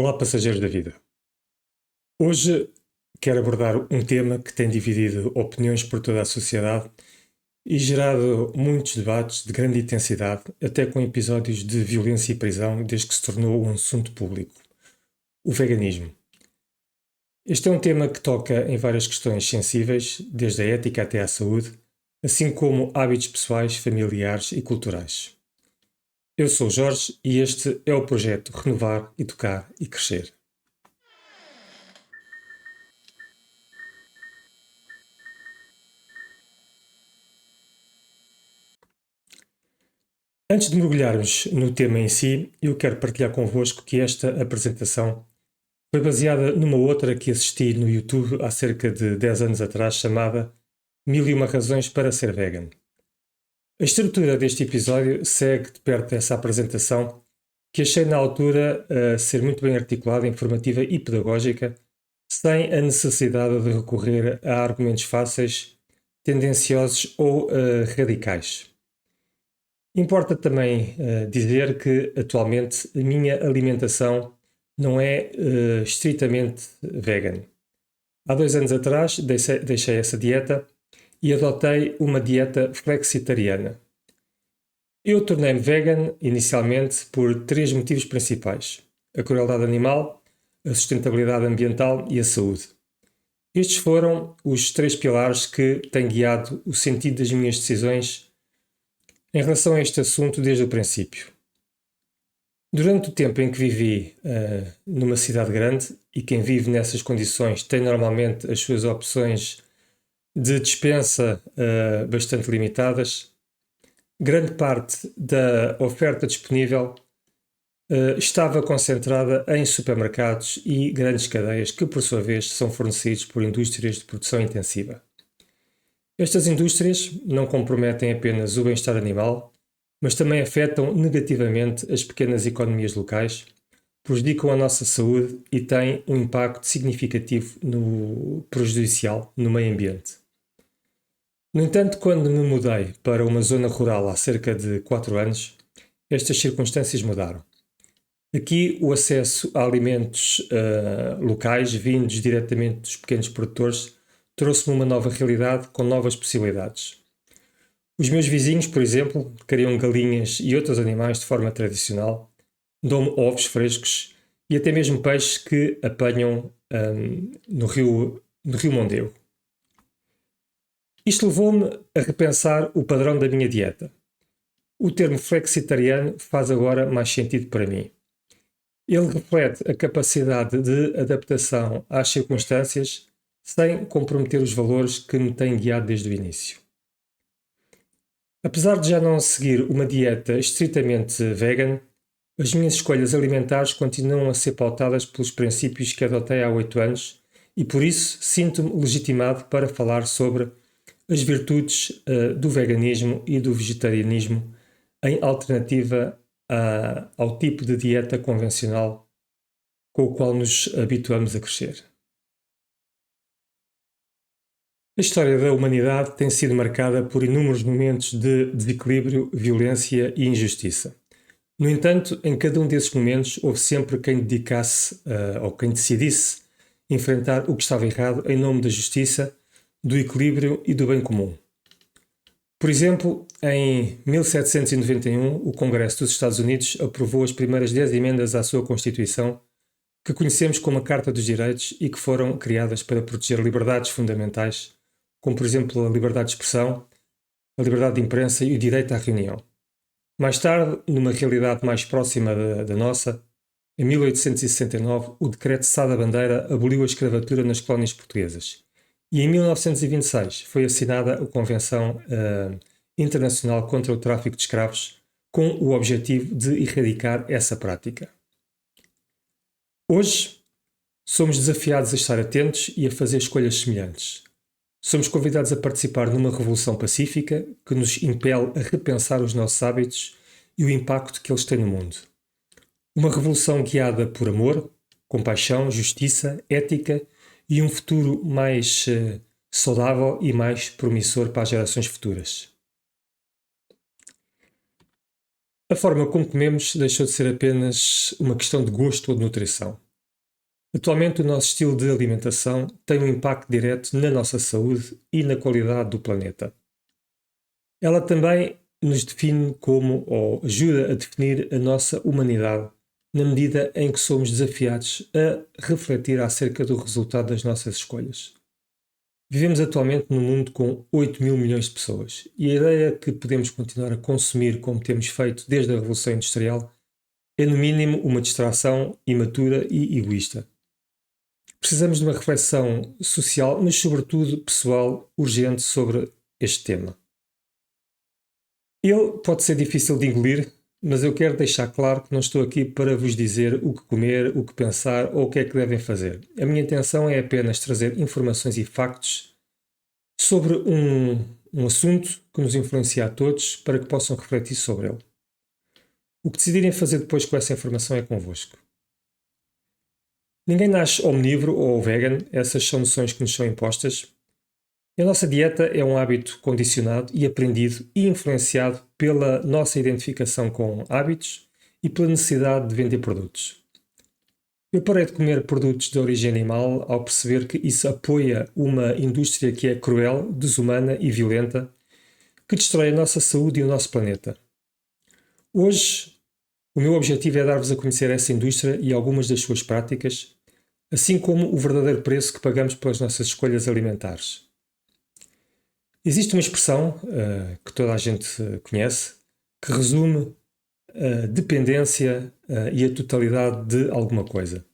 Olá, passageiros da vida. Hoje quero abordar um tema que tem dividido opiniões por toda a sociedade e gerado muitos debates de grande intensidade, até com episódios de violência e prisão, desde que se tornou um assunto público: o veganismo. Este é um tema que toca em várias questões sensíveis, desde a ética até à saúde, assim como hábitos pessoais, familiares e culturais. Eu sou o Jorge e este é o projeto Renovar, Educar e Crescer. Antes de mergulharmos no tema em si, eu quero partilhar convosco que esta apresentação foi baseada numa outra que assisti no YouTube há cerca de 10 anos atrás, chamada 1001 Razões para Ser Vegan. A estrutura deste episódio segue de perto essa apresentação, que achei na altura ser muito bem articulada, informativa e pedagógica, sem a necessidade de recorrer a argumentos fáceis, tendenciosos ou radicais. Importa também dizer que atualmente a minha alimentação não é estritamente vegan. Há 2 anos atrás deixei essa dieta e adotei uma dieta flexitariana. Eu tornei-me vegan inicialmente por 3 motivos principais: a crueldade animal, a sustentabilidade ambiental e a saúde. Estes foram os 3 pilares que têm guiado o sentido das minhas decisões em relação a este assunto desde o princípio. Durante o tempo em que vivi numa cidade grande, e quem vive nessas condições tem normalmente as suas opções de despensa bastante limitadas, grande parte da oferta disponível estava concentrada em supermercados e grandes cadeias que, por sua vez, são fornecidos por indústrias de produção intensiva. Estas indústrias não comprometem apenas o bem-estar animal, mas também afetam negativamente as pequenas economias locais, prejudicam a nossa saúde e têm um impacto significativo prejudicial no meio ambiente. No entanto, quando me mudei para uma zona rural há cerca de 4 anos, estas circunstâncias mudaram. Aqui o acesso a alimentos locais, vindos diretamente dos pequenos produtores, trouxe-me uma nova realidade com novas possibilidades. Os meus vizinhos, por exemplo, criam galinhas e outros animais de forma tradicional, dão-me ovos frescos e até mesmo peixes que apanham no rio Mondego. Isto levou-me a repensar o padrão da minha dieta. O termo flexitariano faz agora mais sentido para mim. Ele reflete a capacidade de adaptação às circunstâncias sem comprometer os valores que me têm guiado desde o início. Apesar de já não seguir uma dieta estritamente vegan, as minhas escolhas alimentares continuam a ser pautadas pelos princípios que adotei há 8 anos e por isso sinto-me legitimado para falar sobre as virtudes do veganismo e do vegetarianismo em alternativa ao tipo de dieta convencional com o qual nos habituamos a crescer. A história da humanidade tem sido marcada por inúmeros momentos de desequilíbrio, violência e injustiça. No entanto, em cada um desses momentos houve sempre quem dedicasse ou quem decidisse enfrentar o que estava errado em nome da justiça, do equilíbrio e do bem comum. Por exemplo, em 1791, o Congresso dos Estados Unidos aprovou as primeiras 10 emendas à sua Constituição, que conhecemos como a Carta dos Direitos e que foram criadas para proteger liberdades fundamentais, como por exemplo a liberdade de expressão, a liberdade de imprensa e o direito à reunião. Mais tarde, numa realidade mais próxima da nossa, em 1869, o Decreto de Sá da Bandeira aboliu a escravatura nas colónias portuguesas. E em 1926 foi assinada a Convenção Internacional contra o Tráfico de Escravos, com o objetivo de erradicar essa prática. Hoje, somos desafiados a estar atentos e a fazer escolhas semelhantes. Somos convidados a participar numa revolução pacífica que nos impele a repensar os nossos hábitos e o impacto que eles têm no mundo. Uma revolução guiada por amor, compaixão, justiça, ética e um futuro mais saudável e mais promissor para as gerações futuras. A forma como comemos deixou de ser apenas uma questão de gosto ou de nutrição. Atualmente, o nosso estilo de alimentação tem um impacto direto na nossa saúde e na qualidade do planeta. Ela também nos define como, ou ajuda a definir a nossa humanidade, na medida em que somos desafiados a refletir acerca do resultado das nossas escolhas. Vivemos atualmente num mundo com 8 mil milhões de pessoas e a ideia que podemos continuar a consumir como temos feito desde a Revolução Industrial é, no mínimo, uma distração imatura e egoísta. Precisamos de uma reflexão social, mas, sobretudo, pessoal, urgente sobre este tema. Ele pode ser difícil de engolir, mas eu quero deixar claro que não estou aqui para vos dizer o que comer, o que pensar ou o que é que devem fazer. A minha intenção é apenas trazer informações e factos sobre um assunto que nos influencia a todos para que possam refletir sobre ele. O que decidirem fazer depois com essa informação é convosco. Ninguém nasce omnívoro ou vegan, essas são noções que nos são impostas. A nossa dieta é um hábito condicionado e aprendido e influenciado pela nossa identificação com hábitos e pela necessidade de vender produtos. Eu parei de comer produtos de origem animal ao perceber que isso apoia uma indústria que é cruel, desumana e violenta, que destrói a nossa saúde e o nosso planeta. Hoje, o meu objetivo é dar-vos a conhecer essa indústria e algumas das suas práticas, assim como o verdadeiro preço que pagamos pelas nossas escolhas alimentares. Existe uma expressão que toda a gente conhece que resume a dependência e a totalidade de alguma coisa.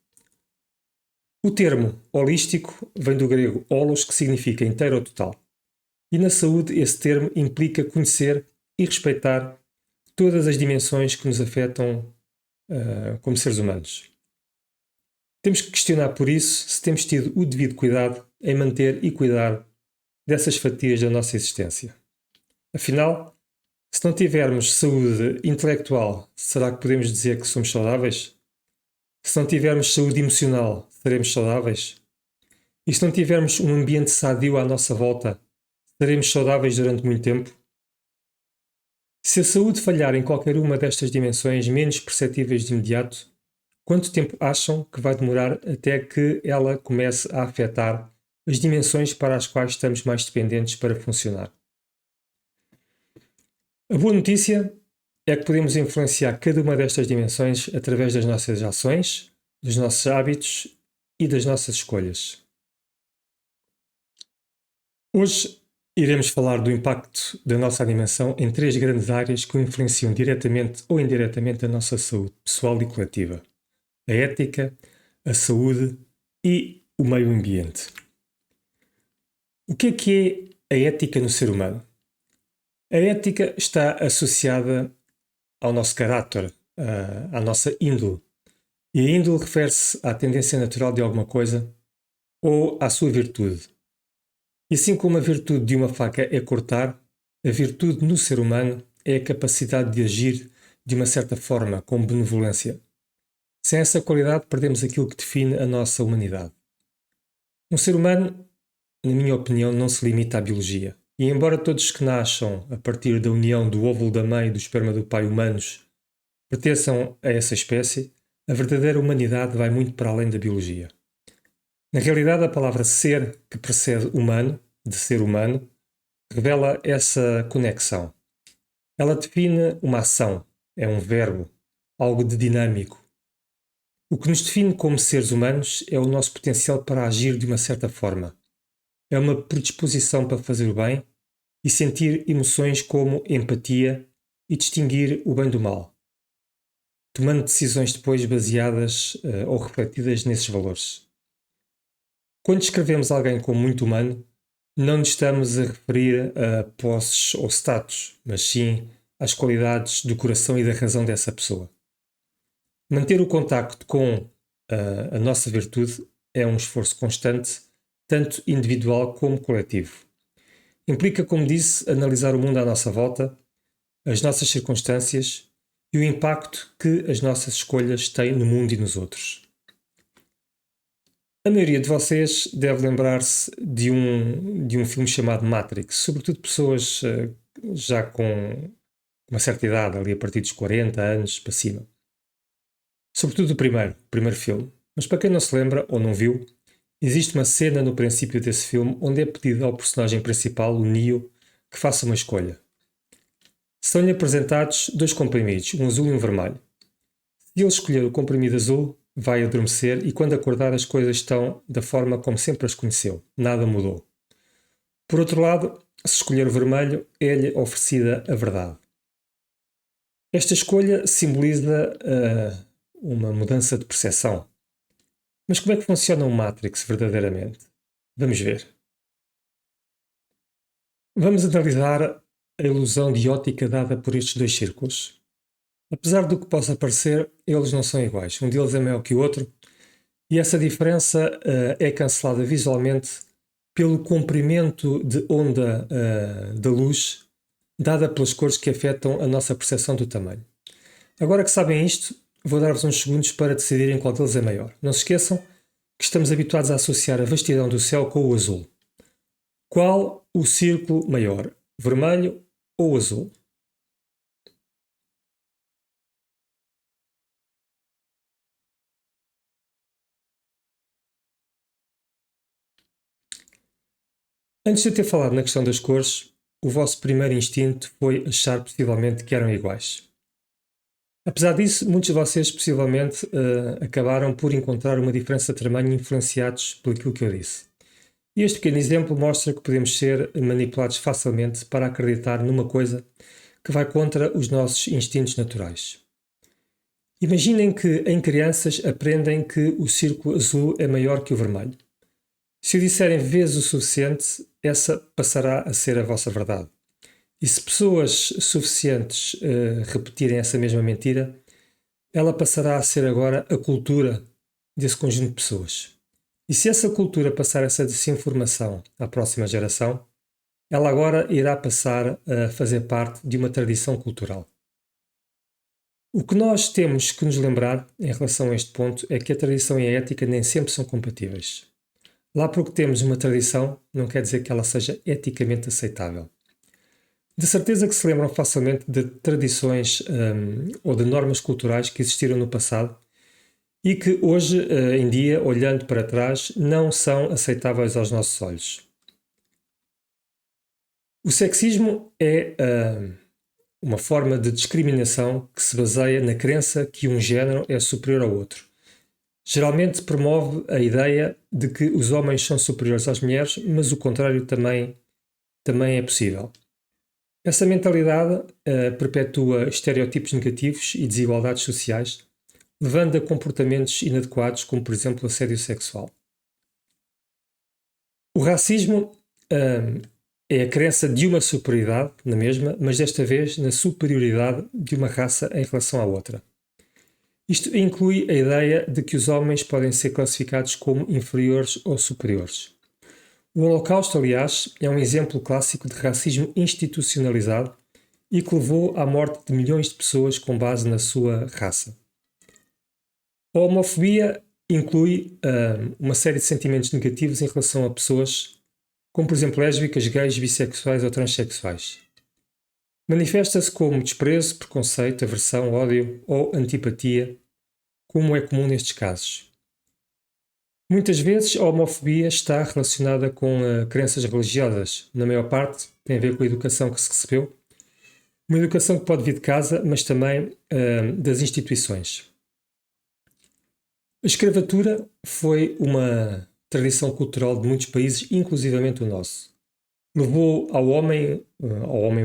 O termo holístico vem do grego holos, que significa inteiro ou total. E na saúde esse termo implica conhecer e respeitar todas as dimensões que nos afetam como seres humanos. Temos que questionar por isso se temos tido o devido cuidado em manter e cuidar dessas fatias da nossa existência. Afinal, se não tivermos saúde intelectual, será que podemos dizer que somos saudáveis? Se não tivermos saúde emocional, seremos saudáveis? E se não tivermos um ambiente sadio à nossa volta, seremos saudáveis durante muito tempo? Se a saúde falhar em qualquer uma destas dimensões menos perceptíveis de imediato, quanto tempo acham que vai demorar até que ela comece a afetar as dimensões para as quais estamos mais dependentes para funcionar? A boa notícia é que podemos influenciar cada uma destas dimensões através das nossas ações, dos nossos hábitos e das nossas escolhas. Hoje iremos falar do impacto da nossa alimentação em 3 grandes áreas que influenciam diretamente ou indiretamente a nossa saúde pessoal e coletiva: a ética, a saúde e o meio ambiente. O que é a ética no ser humano? A ética está associada ao nosso caráter, à nossa índole. E a índole refere-se à tendência natural de alguma coisa ou à sua virtude. E assim como a virtude de uma faca é cortar, a virtude no ser humano é a capacidade de agir de uma certa forma, com benevolência. Sem essa qualidade, perdemos aquilo que define a nossa humanidade. Um ser humano, na minha opinião, não se limita à biologia. E embora todos que nasçam a partir da união do óvulo da mãe e do esperma do pai humanos pertençam a essa espécie, a verdadeira humanidade vai muito para além da biologia. Na realidade, a palavra ser, que precede humano, de ser humano, revela essa conexão. Ela define uma ação, é um verbo, algo de dinâmico. O que nos define como seres humanos é o nosso potencial para agir de uma certa forma. É uma predisposição para fazer o bem e sentir emoções como empatia e distinguir o bem do mal, tomando decisões depois baseadas ou refletidas nesses valores. Quando descrevemos alguém como muito humano, não nos estamos a referir a posses ou status, mas sim às qualidades do coração e da razão dessa pessoa. Manter o contacto com a nossa virtude é um esforço constante, tanto individual como coletivo. Implica, como disse, analisar o mundo à nossa volta, as nossas circunstâncias e o impacto que as nossas escolhas têm no mundo e nos outros. A maioria de vocês deve lembrar-se de um filme chamado Matrix, sobretudo pessoas já com uma certa idade, ali a partir dos 40 anos para cima. Sobretudo o primeiro filme. Mas para quem não se lembra ou não viu, existe uma cena no princípio desse filme onde é pedido ao personagem principal, o Neo, que faça uma escolha. São-lhe apresentados dois comprimidos, um azul e um vermelho. Se ele escolher o comprimido azul, vai adormecer e quando acordar as coisas estão da forma como sempre as conheceu. Nada mudou. Por outro lado, se escolher o vermelho, é-lhe oferecida a verdade. Esta escolha simboliza uma mudança de percepção. Mas como é que funciona o Matrix verdadeiramente? Vamos ver. Vamos analisar a ilusão de ótica dada por estes dois círculos. Apesar do que possa parecer, eles não são iguais. Um deles é maior que o outro e essa diferença é cancelada visualmente pelo comprimento de onda da luz dada pelas cores que afetam a nossa percepção do tamanho. Agora que sabem isto, vou dar-vos uns segundos para decidirem qual deles é maior. Não se esqueçam que estamos habituados a associar a vastidão do céu com o azul. Qual o círculo maior? Vermelho ou azul? Antes de eu ter falado na questão das cores, o vosso primeiro instinto foi achar possivelmente que eram iguais. Apesar disso, muitos de vocês possivelmente acabaram por encontrar uma diferença de tamanho influenciados por aquilo que eu disse. E este pequeno exemplo mostra que podemos ser manipulados facilmente para acreditar numa coisa que vai contra os nossos instintos naturais. Imaginem que em crianças aprendem que o círculo azul é maior que o vermelho. Se o disserem vezes o suficiente, essa passará a ser a vossa verdade. E se pessoas suficientes repetirem essa mesma mentira, ela passará a ser agora a cultura desse conjunto de pessoas. E se essa cultura passar essa desinformação à próxima geração, ela agora irá passar a fazer parte de uma tradição cultural. O que nós temos que nos lembrar em relação a este ponto é que a tradição e a ética nem sempre são compatíveis. Lá porque temos uma tradição, não quer dizer que ela seja eticamente aceitável. De certeza que se lembram facilmente de tradições ou de normas culturais que existiram no passado e que hoje em dia, olhando para trás, não são aceitáveis aos nossos olhos. O sexismo é uma forma de discriminação que se baseia na crença que um género é superior ao outro. Geralmente promove a ideia de que os homens são superiores às mulheres, mas o contrário também é possível. Essa mentalidade perpetua estereótipos negativos e desigualdades sociais, levando a comportamentos inadequados, como por exemplo o assédio sexual. O racismo é a crença de uma superioridade na mesma, mas desta vez na superioridade de uma raça em relação à outra. Isto inclui a ideia de que os homens podem ser classificados como inferiores ou superiores. O Holocausto, aliás, é um exemplo clássico de racismo institucionalizado e que levou à morte de milhões de pessoas com base na sua raça. A homofobia inclui uma série de sentimentos negativos em relação a pessoas como, por exemplo, lésbicas, gays, bissexuais ou transexuais. Manifesta-se como desprezo, preconceito, aversão, ódio ou antipatia, como é comum nestes casos. Muitas vezes a homofobia está relacionada com crenças religiosas. Na maior parte tem a ver com a educação que se recebeu. Uma educação que pode vir de casa, mas também das instituições. A escravatura foi uma tradição cultural de muitos países, inclusivamente o nosso. Levou ao homem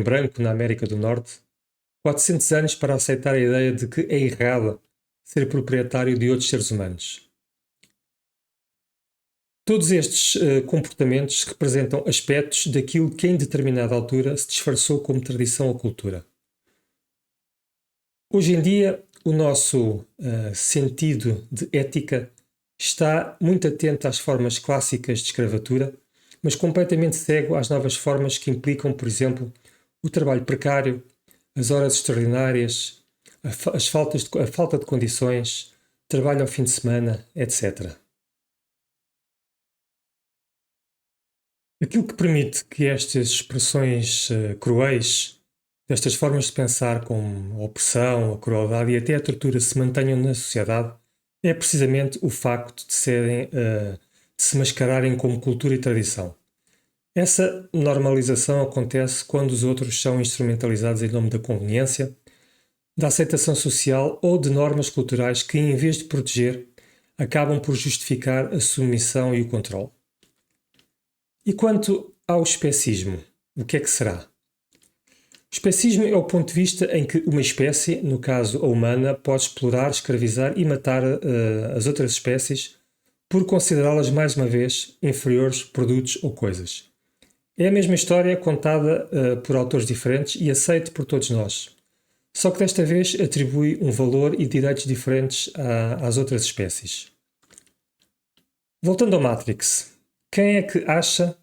branco na América do Norte 400 anos para aceitar a ideia de que é errado ser proprietário de outros seres humanos. Todos estes comportamentos representam aspectos daquilo que em determinada altura se disfarçou como tradição ou cultura. Hoje em dia, o nosso sentido de ética está muito atento às formas clássicas de escravatura, mas completamente cego às novas formas que implicam, por exemplo, o trabalho precário, as horas extraordinárias, a falta de condições, trabalho ao fim de semana, etc. Aquilo que permite que estas expressões cruéis, destas formas de pensar como a opressão, a crueldade e até a tortura se mantenham na sociedade é precisamente o facto de de se mascararem como cultura e tradição. Essa normalização acontece quando os outros são instrumentalizados em nome da conveniência, da aceitação social ou de normas culturais que, em vez de proteger, acabam por justificar a submissão e o controle. E quanto ao especismo, o que é que será? O especismo é o ponto de vista em que uma espécie, no caso a humana, pode explorar, escravizar e matar as outras espécies por considerá-las, mais uma vez, inferiores produtos ou coisas. É a mesma história contada por autores diferentes e aceita por todos nós. Só que desta vez atribui um valor e direitos diferentes às outras espécies. Voltando ao Matrix, quem é que acha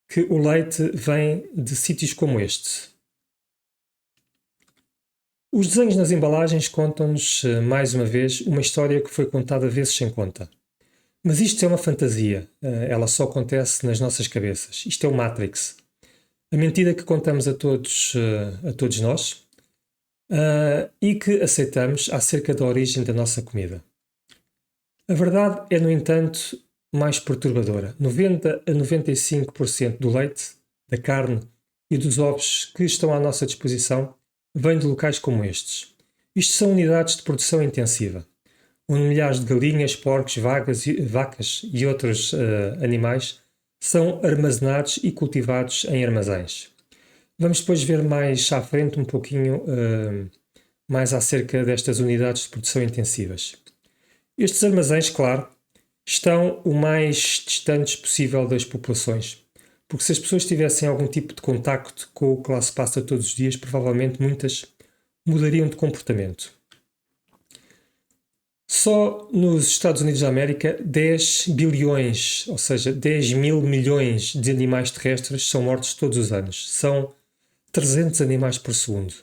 que o leite vem de sítios como este? Os desenhos nas embalagens contam-nos, mais uma vez, uma história que foi contada vezes sem conta. Mas isto é uma fantasia, ela só acontece nas nossas cabeças. Isto é o Matrix. A mentira que contamos a todos nós e que aceitamos acerca da origem da nossa comida. A verdade é, no entanto, mais perturbadora. 90 a 95% do leite, da carne e dos ovos que estão à nossa disposição vêm de locais como estes. Isto são unidades de produção intensiva, onde milhares de galinhas, porcos, vacas e outros animais são armazenados e cultivados em armazéns. Vamos depois ver mais à frente um pouquinho mais acerca destas unidades de produção intensivas. Estes armazéns, claro, estão o mais distantes possível das populações, porque se as pessoas tivessem algum tipo de contacto com o que lá se passa todos os dias, provavelmente muitas mudariam de comportamento. Só nos Estados Unidos da América, 10 bilhões, ou seja, 10 mil milhões de animais terrestres são mortos todos os anos. São 300 animais por segundo.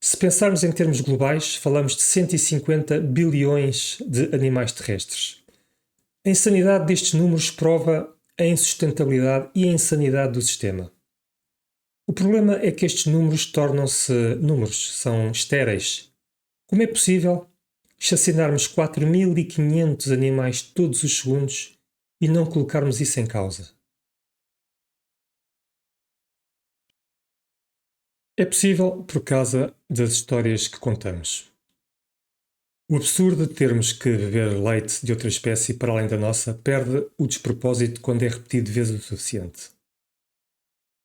Se pensarmos em termos globais, falamos de 150 bilhões de animais terrestres. A insanidade destes números prova a insustentabilidade e a insanidade do sistema. O problema é que estes números tornam-se números, são estéreis. Como é possível chacinarmos 4.500 animais todos os segundos e não colocarmos isso em causa? É possível por causa das histórias que contamos. O absurdo de termos que beber leite de outra espécie para além da nossa perde o despropósito quando é repetido vezes o suficiente.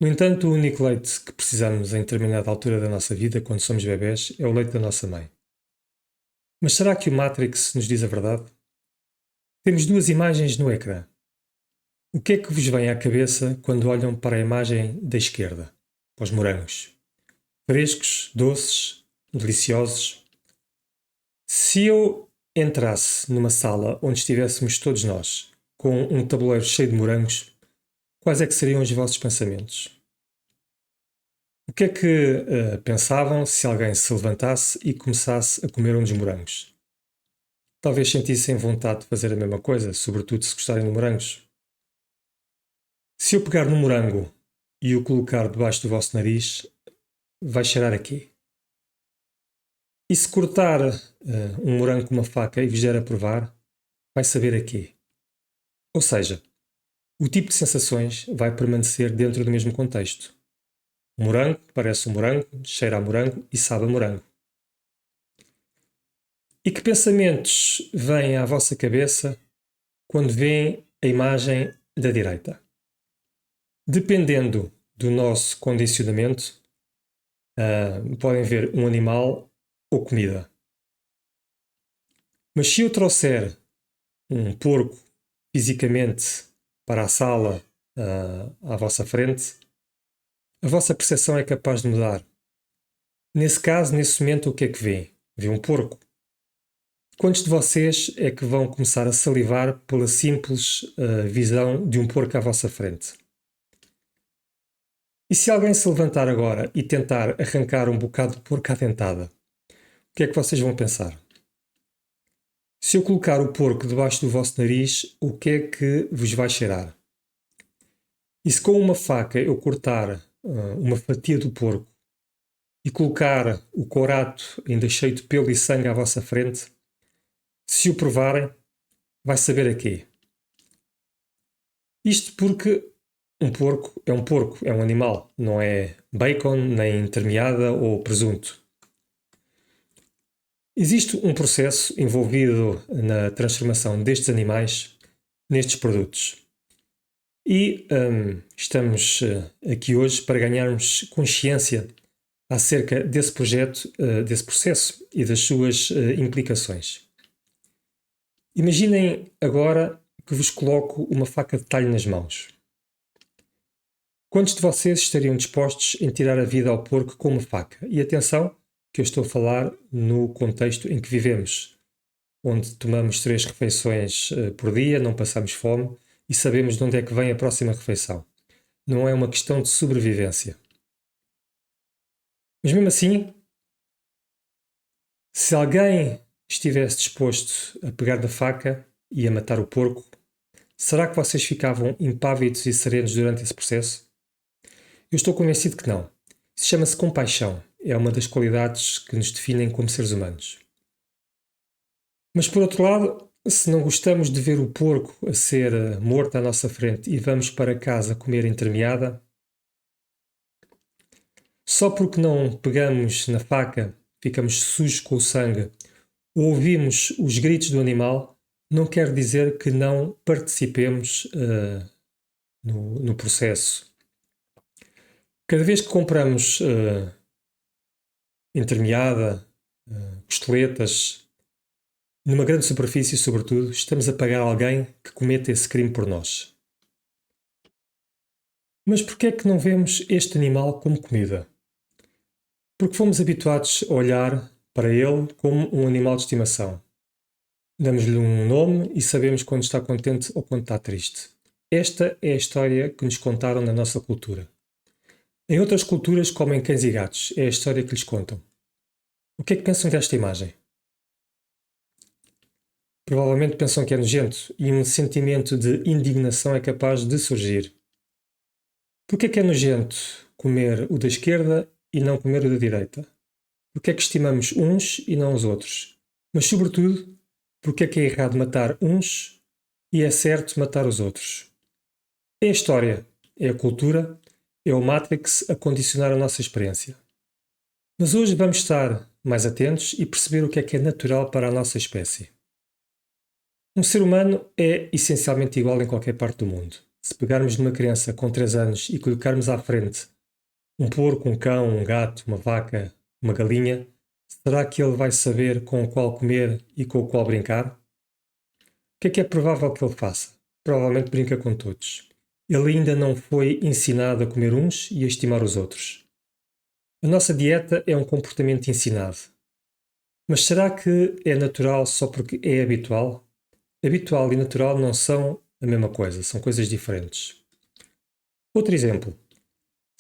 No entanto, o único leite que precisamos em determinada altura da nossa vida, quando somos bebés, é o leite da nossa mãe. Mas será que o Matrix nos diz a verdade? Temos duas imagens no ecrã. O que é que vos vem à cabeça quando olham para a imagem da esquerda? Para os morangos. Frescos, doces, deliciosos. Se eu entrasse numa sala onde estivéssemos todos nós, com um tabuleiro cheio de morangos, quais é que seriam os vossos pensamentos? O que é que pensavam se alguém se levantasse e começasse a comer um dos morangos? Talvez sentissem vontade de fazer a mesma coisa, sobretudo se gostarem de morangos. Se eu pegar no morango e o colocar debaixo do vosso nariz, vai cheirar aqui. E se cortar um morango com uma faca e vos der a provar, vai saber aqui. Ou seja, o tipo de sensações vai permanecer dentro do mesmo contexto. O morango parece um morango, cheira a morango e sabe a morango. E que pensamentos vêm à vossa cabeça quando veem a imagem da direita? Dependendo do nosso condicionamento, podem ver um animal ou comida. Mas se eu trouxer um porco fisicamente para a sala à vossa frente, a vossa percepção é capaz de mudar. Nesse caso, nesse momento, o que é que vê? Vê um porco. Quantos de vocês é que vão começar a salivar pela simples visão de um porco à vossa frente? E se alguém se levantar agora e tentar arrancar um bocado de porco à dentada, o que é que vocês vão pensar? Se eu colocar o porco debaixo do vosso nariz, o que é que vos vai cheirar? E se com uma faca eu cortar uma fatia do porco e colocar o corato ainda cheio de pelo e sangue à vossa frente, Se o provarem, vai saber a quê. Isto porque um porco, é um animal, não é bacon, nem termeada ou presunto. Existe um processo envolvido na transformação destes animais nestes produtos. E estamos aqui hoje para ganharmos consciência acerca desse projeto, desse processo e das suas implicações. Imaginem agora que vos coloco uma faca de talho nas mãos. Quantos de vocês estariam dispostos em tirar a vida ao porco com uma faca? E atenção, que eu estou a falar no contexto em que vivemos, onde tomamos 3 refeições por dia, não passamos fome e sabemos de onde é que vem a próxima refeição. Não é uma questão de sobrevivência. Mas mesmo assim, se alguém estivesse disposto a pegar na faca e a matar o porco, será que vocês ficavam impávidos e serenos durante esse processo? Eu estou convencido que não. Isso chama-se compaixão. É uma das qualidades que nos definem como seres humanos. Mas por outro lado, se não gostamos de ver o porco a ser morto à nossa frente e vamos para casa comer entremeada, só porque não pegamos na faca, ficamos sujos com o sangue, ou ouvimos os gritos do animal, não quer dizer que não participemos no processo. Cada vez que compramos entremeada, costeletas, numa grande superfície, sobretudo, estamos a pagar alguém que cometa esse crime por nós. Mas porquê é que não vemos este animal como comida? Porque fomos habituados a olhar para ele como um animal de estimação. Damos-lhe um nome e sabemos quando está contente ou quando está triste. Esta é a história que nos contaram na nossa cultura. Em outras culturas comem cães e gatos. É a história que lhes contam. O que é que pensam desta imagem? Provavelmente pensam que é nojento e um sentimento de indignação é capaz de surgir. Porquê é que é nojento comer o da esquerda e não comer o da direita? Porquê é que estimamos uns e não os outros? Mas, sobretudo, porquê é que é errado matar uns e é certo matar os outros? É a história, é a cultura, é o Matrix a condicionar a nossa experiência. Mas hoje vamos estar mais atentos e perceber o que é natural para a nossa espécie. Um ser humano é essencialmente igual em qualquer parte do mundo. Se pegarmos numa criança com 3 anos e colocarmos à frente um porco, um cão, um gato, uma vaca, uma galinha, será que ele vai saber com o qual comer e com o qual brincar? O que é provável que ele faça? Provavelmente brinca com todos. Ele ainda não foi ensinado a comer uns e a estimar os outros. A nossa dieta é um comportamento ensinado. Mas será que é natural só porque é habitual? Habitual e natural não são a mesma coisa, são coisas diferentes. Outro exemplo.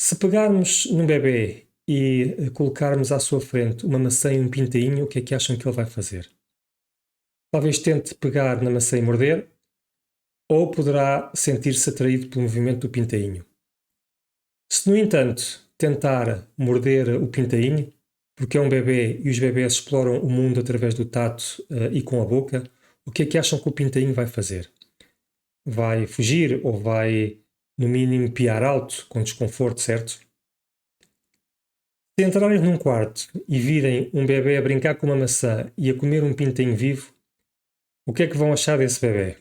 Se pegarmos num bebê e colocarmos à sua frente uma maçã e um pintainho, o que é que acham que ele vai fazer? Talvez tente pegar na maçã e morder, ou poderá sentir-se atraído pelo movimento do pintainho. Se, no entanto, tentar morder o pintainho, porque é um bebê e os bebés exploram o mundo através do tato e com a boca, o que é que acham que o pintainho vai fazer? Vai fugir ou vai, no mínimo, piar alto, com desconforto, certo? Se entrarem num quarto e virem um bebê a brincar com uma maçã e a comer um pintainho vivo, o que é que vão achar desse bebê?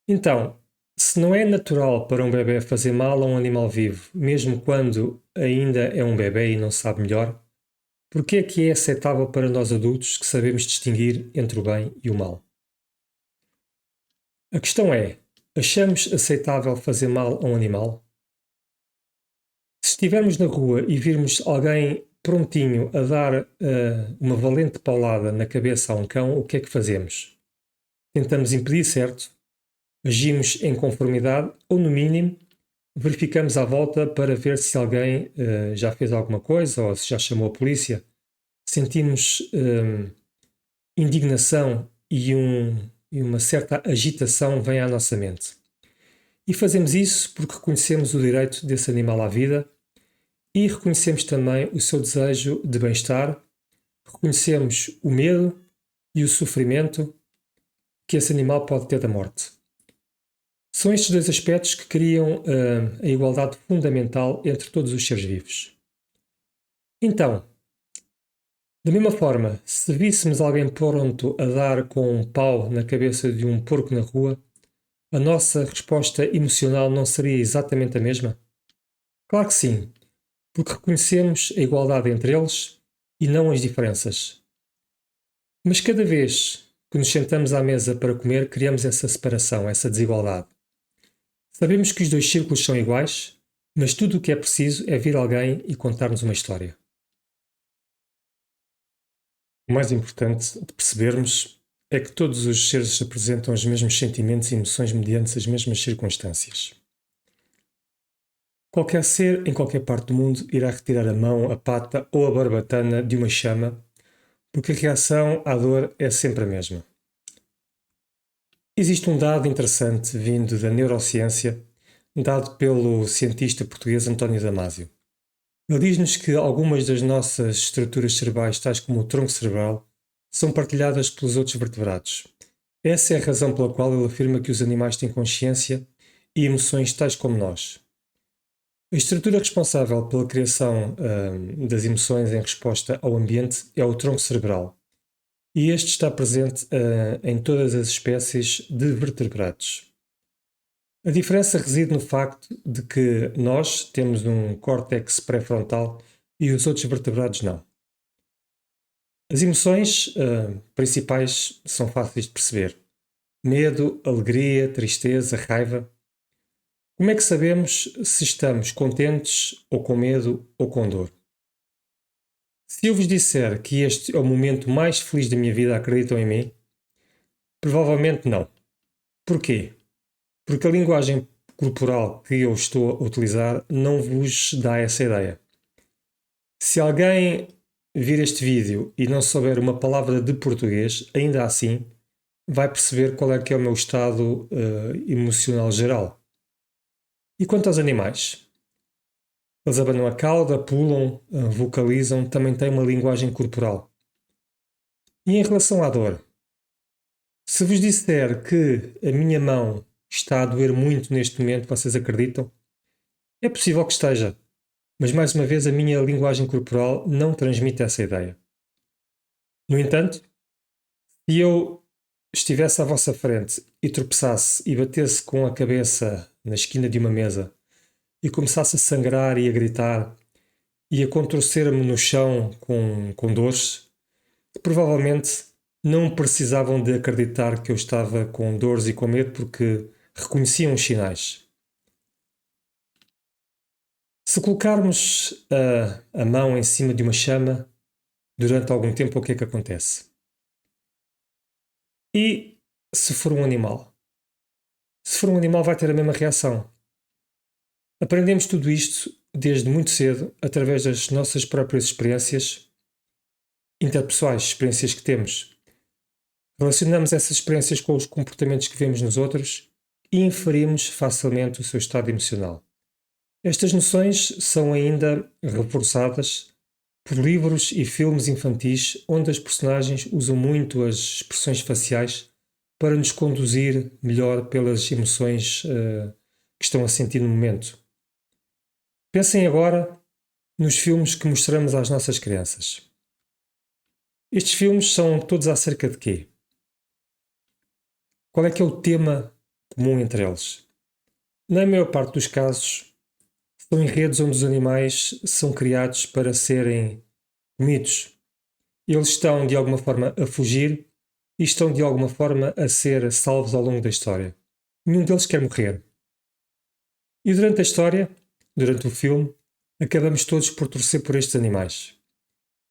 Então, se não é natural para um bebê fazer mal a um animal vivo, mesmo quando ainda é um bebê e não sabe melhor, por que é aceitável para nós adultos que sabemos distinguir entre o bem e o mal? A questão é, achamos aceitável fazer mal a um animal? Se estivermos na rua e virmos alguém prontinho a dar uma valente paulada na cabeça a um cão, o que é que fazemos? Tentamos impedir, certo? Agimos em conformidade ou, no mínimo, verificamos à volta para ver se alguém já fez alguma coisa ou se já chamou a polícia. Sentimos indignação e uma certa agitação vem à nossa mente. E fazemos isso porque reconhecemos o direito desse animal à vida e reconhecemos também o seu desejo de bem-estar, reconhecemos o medo e o sofrimento que esse animal pode ter da morte. São estes dois aspectos que criam a igualdade fundamental entre todos os seres vivos. Então, da mesma forma, se víssemos alguém pronto a dar com um pau na cabeça de um porco na rua, a nossa resposta emocional não seria exatamente a mesma? Claro que sim, porque reconhecemos a igualdade entre eles e não as diferenças. Mas cada vez que nos sentamos à mesa para comer, criamos essa separação, essa desigualdade. Sabemos que os dois círculos são iguais, mas tudo o que é preciso é vir alguém e contar-nos uma história. O mais importante de percebermos é que todos os seres apresentam os mesmos sentimentos e emoções mediante as mesmas circunstâncias. Qualquer ser em qualquer parte do mundo irá retirar a mão, a pata ou a barbatana de uma chama, porque a reação à dor é sempre a mesma. Existe um dado interessante vindo da neurociência, dado pelo cientista português António Damasio. Ele diz-nos que algumas das nossas estruturas cerebrais, tais como o tronco cerebral, são partilhadas pelos outros vertebrados. Essa é a razão pela qual ele afirma que os animais têm consciência e emoções tais como nós. A estrutura responsável pela criação das emoções em resposta ao ambiente é o tronco cerebral, e este está presente em todas as espécies de vertebrados. A diferença reside no facto de que nós temos um córtex pré-frontal e os outros vertebrados não. As emoções principais são fáceis de perceber: medo, alegria, tristeza, raiva. Como é que sabemos se estamos contentes, ou com medo, ou com dor? Se eu vos disser que este é o momento mais feliz da minha vida, acreditam em mim? Provavelmente não. Porquê? Porque a linguagem corporal que eu estou a utilizar não vos dá essa ideia. Se alguém vir este vídeo e não souber uma palavra de português, ainda assim vai perceber qual é que é o meu estado emocional geral. E quanto aos animais? Eles abanam a cauda, pulam, vocalizam, também têm uma linguagem corporal. E em relação à dor? Se vos disser que a minha mão está a doer muito neste momento, vocês acreditam? É possível que esteja, mas mais uma vez a minha linguagem corporal não transmite essa ideia. No entanto, se eu estivesse à vossa frente e tropeçasse e batesse com a cabeça na esquina de uma mesa e começasse a sangrar e a gritar e a contorcer-me no chão com dores, provavelmente não precisavam de acreditar que eu estava com dores e com medo, porque reconheciam os sinais. Se colocarmos a mão em cima de uma chama durante algum tempo, o que é que acontece? E se for um animal? Se for um animal, vai ter a mesma reação. Aprendemos tudo isto desde muito cedo, através das nossas próprias experiências interpessoais, experiências que temos. Relacionamos essas experiências com os comportamentos que vemos nos outros e inferimos facilmente o seu estado emocional. Estas noções são ainda reforçadas por livros e filmes infantis onde as personagens usam muito as expressões faciais para nos conduzir melhor pelas emoções que estão a sentir no momento. Pensem agora nos filmes que mostramos às nossas crianças. Estes filmes são todos acerca de quê? Qual é que é o tema comum entre eles? Na maior parte dos casos, são enredos onde os animais são criados para serem comidos. Eles estão de alguma forma a fugir e estão de alguma forma a ser salvos ao longo da história. Nenhum deles quer morrer. E durante a história, durante o filme, acabamos todos por torcer por estes animais.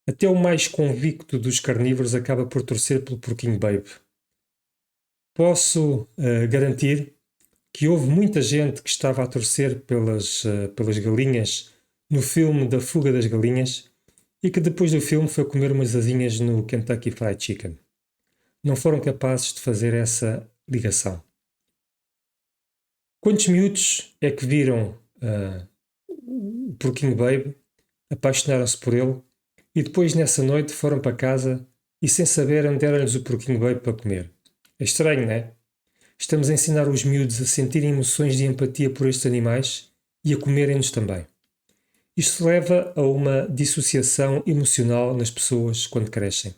Até o mais convicto dos carnívoros acaba por torcer pelo porquinho Babe. Posso garantir que houve muita gente que estava a torcer pelas galinhas no filme da Fuga das Galinhas e que depois do filme foi comer umas asinhas no Kentucky Fried Chicken. Não foram capazes de fazer essa ligação. Quantos miúdos é que viram o porquinho Babe, apaixonaram-se por ele e depois nessa noite foram para casa e sem saberem deram-lhes o porquinho bem para comer. É estranho, não é? Estamos a ensinar os miúdos a sentirem emoções de empatia por estes animais e a comerem-nos também. Isto leva a uma dissociação emocional nas pessoas quando crescem.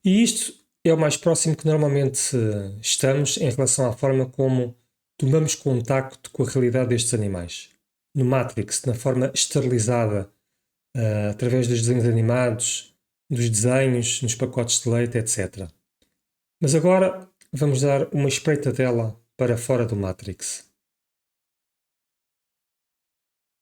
E isto é o mais próximo que normalmente estamos em relação à forma como tomamos contacto com a realidade destes animais. No Matrix, na forma esterilizada, através dos desenhos animados, dos desenhos, nos pacotes de leite, etc. Mas agora vamos dar uma espreitadela para fora do Matrix.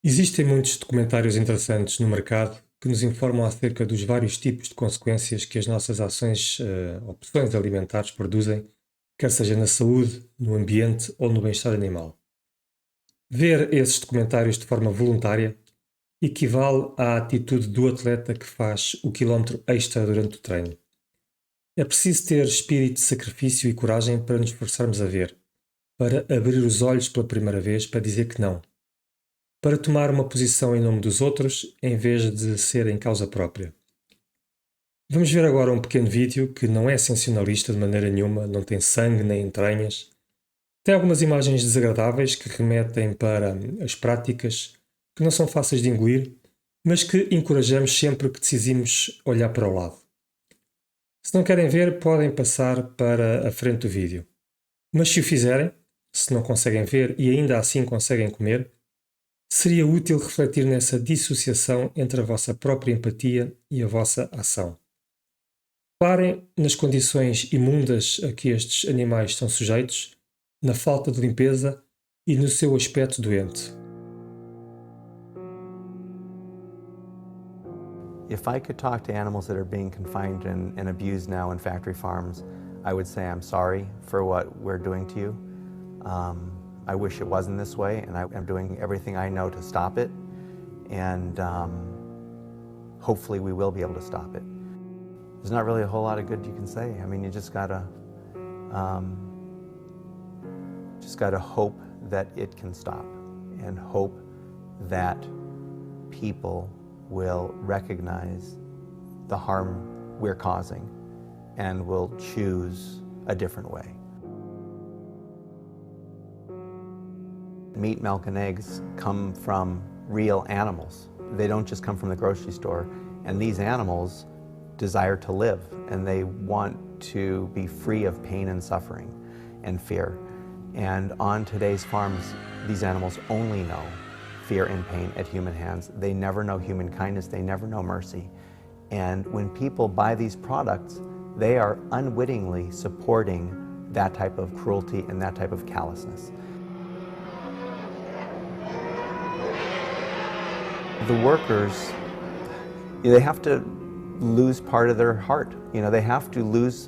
Existem muitos documentários interessantes no mercado que nos informam acerca dos vários tipos de consequências que as nossas ações, opções alimentares produzem, quer seja na saúde, no ambiente ou no bem-estar animal. Ver esses documentários de forma voluntária equivale à atitude do atleta que faz o quilómetro extra durante o treino. É preciso ter espírito de sacrifício e coragem para nos esforçarmos a ver, para abrir os olhos pela primeira vez para dizer que não, para tomar uma posição em nome dos outros em vez de ser em causa própria. Vamos ver agora um pequeno vídeo que não é sensacionalista de maneira nenhuma, não tem sangue nem entranhas. Tem algumas imagens desagradáveis que remetem para as práticas que não são fáceis de engolir, mas que encorajamos sempre que decidimos olhar para o lado. Se não querem ver, podem passar para a frente do vídeo. Mas se o fizerem, se não conseguem ver e ainda assim conseguem comer, seria útil refletir nessa dissociação entre a vossa própria empatia e a vossa ação. Reparem nas condições imundas a que estes animais estão sujeitos, na falta de limpeza e no seu aspecto doente. If I could talk to animals that are being confined and abused now in factory farms, I would say I'm sorry for what we're doing to you. I wish it wasn't this way, and I'm doing everything I know to stop it, and hopefully we will be able to stop it. There's not really a whole lot of good you can say. I mean, you just gotta hope that it can stop, and hope that people will recognize the harm we're causing and will choose a different way. Meat, milk, and eggs come from real animals. They don't just come from the grocery store. And these animals desire to live, and they want to be free of pain and suffering and fear. And on today's farms, these animals only know fear and pain at human hands. They never know human kindness. They never know mercy. And when people buy these products, they are unwittingly supporting that type of cruelty and that type of callousness. The workers, they have to lose part of their heart. You know, they have to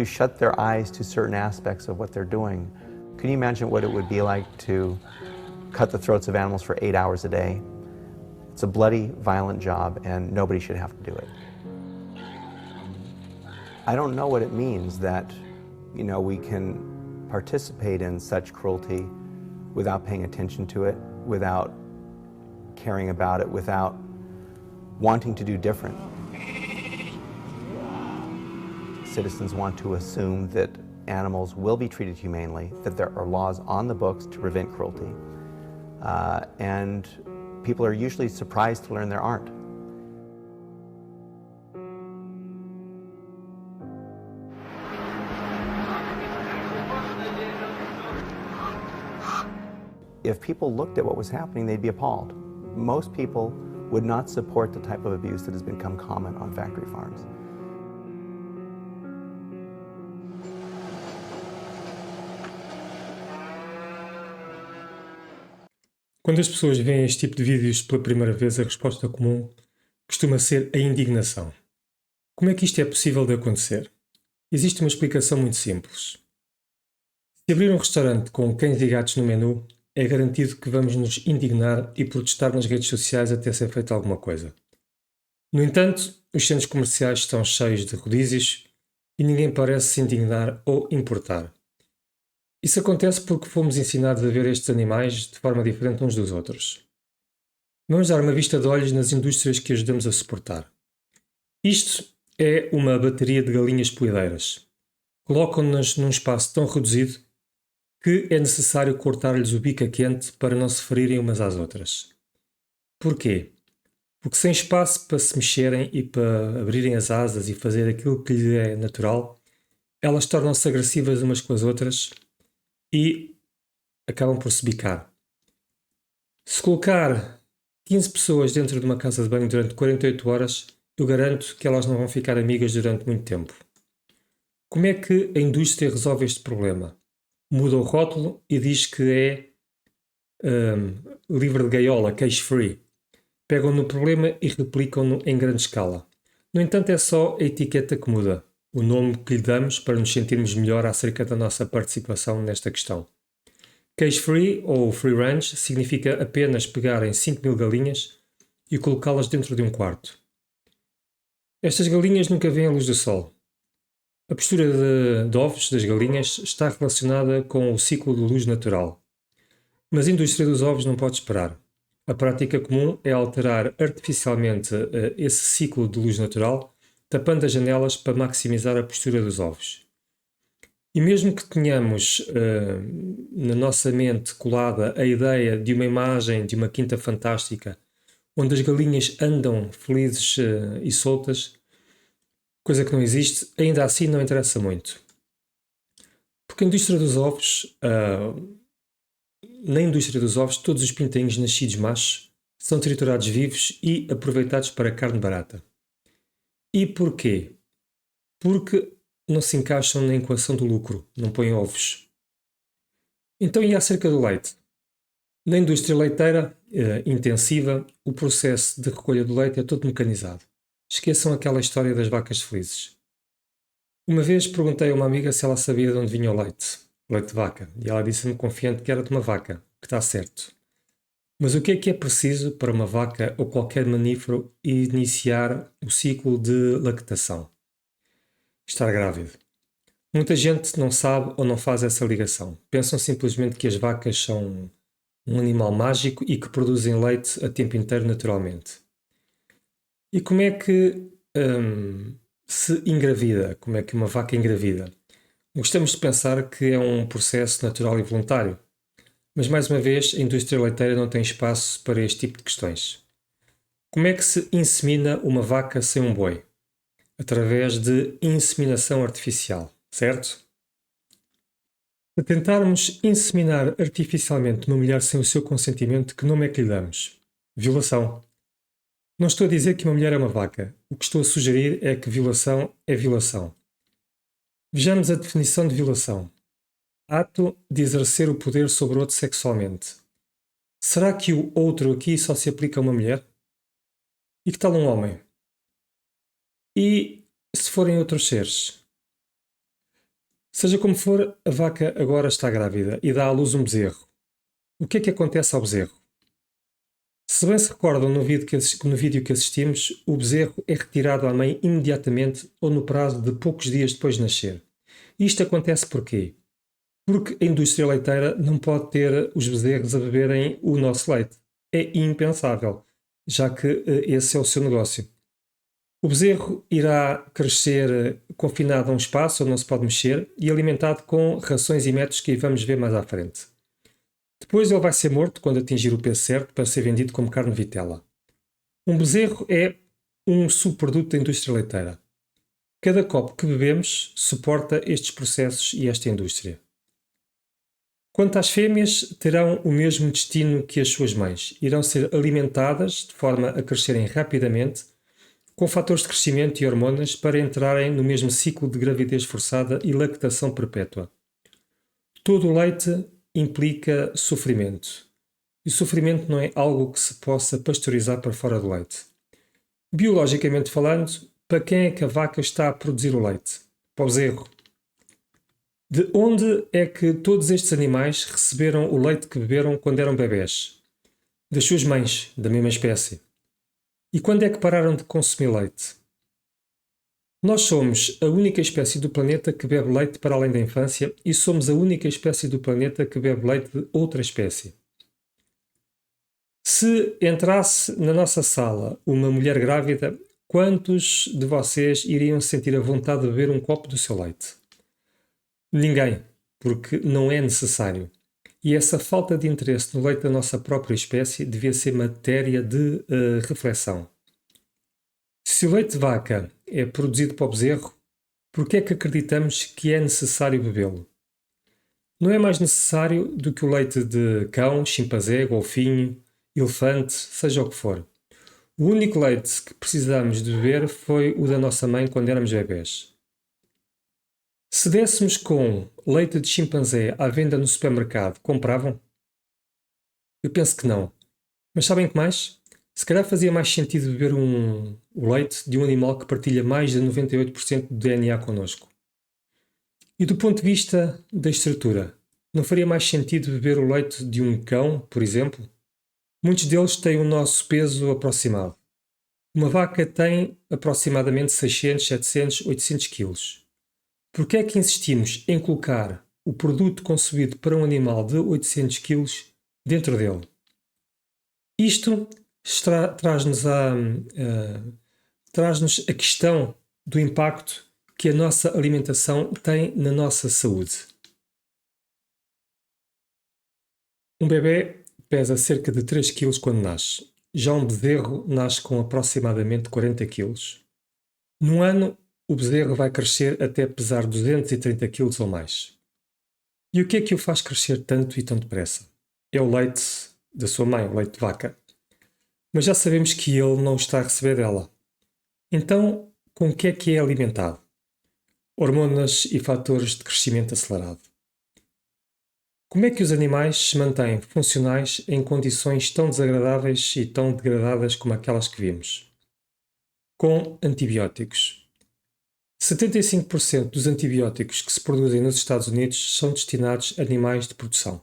shut their eyes to certain aspects of what they're doing. Can you imagine what it would be like to cut the throats of animals for 8 hours a day? It's a bloody, violent job, and nobody should have to do it. I don't know what it means that, you know, we can participate in such cruelty without paying attention to it, without caring about it, without wanting to do different. Citizens want to assume that animals will be treated humanely, that there are laws on the books to prevent cruelty. And people are usually surprised to learn there aren't. If people looked at what was happening, they'd be appalled. Most people would not support the type of abuse that has become common on factory farms. Quando as pessoas veem este tipo de vídeos pela primeira vez, a resposta comum costuma ser a indignação. Como é que isto é possível de acontecer? Existe uma explicação muito simples. Se abrir um restaurante com cães e gatos no menu, é garantido que vamos nos indignar e protestar nas redes sociais até ser feita alguma coisa. No entanto, os centros comerciais estão cheios de rodízios e ninguém parece se indignar ou importar. Isso acontece porque fomos ensinados a ver estes animais de forma diferente uns dos outros. Vamos dar uma vista de olhos nas indústrias que ajudamos a suportar. Isto é uma bateria de galinhas poedeiras. Colocam-nas num espaço tão reduzido que é necessário cortar-lhes o bico a quente para não se ferirem umas às outras. Porquê? Porque sem espaço para se mexerem e para abrirem as asas e fazer aquilo que lhe é natural, elas tornam-se agressivas umas com as outras e acabam por se bicar. Se colocar 15 pessoas dentro de uma casa de banho durante 48 horas, eu garanto que elas não vão ficar amigas durante muito tempo. Como é que a indústria resolve este problema? Muda o rótulo e diz que é livre de gaiola, cage-free. Pegam no problema e replicam-no em grande escala. No entanto, é só a etiqueta que muda, o nome que lhe damos para nos sentirmos melhor acerca da nossa participação nesta questão. Cage-free ou free range significa apenas pegar em 5.000 galinhas e colocá-las dentro de um quarto. Estas galinhas nunca veem a luz do sol. A postura de ovos das galinhas está relacionada com o ciclo de luz natural. Mas a indústria dos ovos não pode esperar. A prática comum é alterar artificialmente esse ciclo de luz natural, tapando as janelas para maximizar a postura dos ovos. E mesmo que tenhamos na nossa mente colada a ideia de uma imagem de uma quinta fantástica, onde as galinhas andam felizes e soltas, coisa que não existe, ainda assim não interessa muito. Porque a indústria dos ovos, na indústria dos ovos, todos os pintainhos nascidos machos são triturados vivos e aproveitados para carne barata. E porquê? Porque não se encaixam na equação do lucro, não põem ovos. Então, e acerca do leite? Na indústria leiteira intensiva, o processo de recolha do leite é todo mecanizado. Esqueçam aquela história das vacas felizes. Uma vez perguntei a uma amiga se ela sabia de onde vinha o leite de vaca, e ela disse-me confiante que era de uma vaca, que está certo. Mas o que é preciso para uma vaca ou qualquer mamífero iniciar o ciclo de lactação? Estar grávido. Muita gente não sabe ou não faz essa ligação. Pensam simplesmente que as vacas são um animal mágico e que produzem leite a tempo inteiro naturalmente. E como é que se engravida? Como é que uma vaca engravida? Gostamos de pensar que é um processo natural e voluntário. Mas, mais uma vez, a indústria leiteira não tem espaço para este tipo de questões. Como é que se insemina uma vaca sem um boi? Através de inseminação artificial, certo? Se tentarmos inseminar artificialmente uma mulher sem o seu consentimento, que nome é que lhe damos? Violação. Não estou a dizer que uma mulher é uma vaca. O que estou a sugerir é que violação é violação. Vejamos a definição de violação. Ato de exercer o poder sobre outro sexualmente. Será que o outro aqui só se aplica a uma mulher? E que tal um homem? E se forem outros seres? Seja como for, a vaca agora está grávida e dá à luz um bezerro. O que é que acontece ao bezerro? Se bem se recordam no vídeo que assistimos, o bezerro é retirado à mãe imediatamente ou no prazo de poucos dias depois de nascer. Isto acontece porquê? Porque a indústria leiteira não pode ter os bezerros a beberem o nosso leite. É impensável, já que esse é o seu negócio. O bezerro irá crescer confinado a um espaço onde não se pode mexer e alimentado com rações e métodos que aí vamos ver mais à frente. Depois ele vai ser morto quando atingir o peso certo para ser vendido como carne vitela. Um bezerro é um subproduto da indústria leiteira. Cada copo que bebemos suporta estes processos e esta indústria. Quanto às fêmeas, terão o mesmo destino que as suas mães. Irão ser alimentadas de forma a crescerem rapidamente, com fatores de crescimento e hormonas para entrarem no mesmo ciclo de gravidez forçada e lactação perpétua. Todo o leite implica sofrimento. E o sofrimento não é algo que se possa pasteurizar para fora do leite. Biologicamente falando, para quem é que a vaca está a produzir o leite? Para o bezerro. De onde é que todos estes animais receberam o leite que beberam quando eram bebés? Das suas mães, da mesma espécie. E quando é que pararam de consumir leite? Nós somos a única espécie do planeta que bebe leite para além da infância e somos a única espécie do planeta que bebe leite de outra espécie. Se entrasse na nossa sala uma mulher grávida, quantos de vocês iriam sentir a vontade de beber um copo do seu leite? Ninguém, porque não é necessário. E essa falta de interesse no leite da nossa própria espécie devia ser matéria de reflexão. Se o leite de vaca é produzido para o bezerro, por que é que acreditamos que é necessário bebê-lo? Não é mais necessário do que o leite de cão, chimpanzé, golfinho, elefante, seja o que for. O único leite que precisamos de beber foi o da nossa mãe quando éramos bebés. Se dessemos com leite de chimpanzé à venda no supermercado, compravam? Eu penso que não. Mas sabem que mais? Se calhar fazia mais sentido beber o leite de um animal que partilha mais de 98% do DNA connosco. E do ponto de vista da estrutura, não faria mais sentido beber o leite de um cão, por exemplo? Muitos deles têm o nosso peso aproximado. Uma vaca tem aproximadamente 600, 700, 800 quilos. Por que é que insistimos em colocar o produto concebido para um animal de 800 quilos dentro dele? Isto traz-nos a questão do impacto que a nossa alimentação tem na nossa saúde. Um bebê pesa cerca de 3 kg quando nasce. Já um bezerro nasce com aproximadamente 40 kg. Num ano, o bezerro vai crescer até pesar 230 kg ou mais. E o que é que o faz crescer tanto e tão depressa? É o leite da sua mãe, o leite de vaca. Mas já sabemos que ele não está a receber dela. Então, com o que é alimentado? Hormonas e fatores de crescimento acelerado. Como é que os animais se mantêm funcionais em condições tão desagradáveis e tão degradadas como aquelas que vimos? Com antibióticos. 75% dos antibióticos que se produzem nos Estados Unidos são destinados a animais de produção.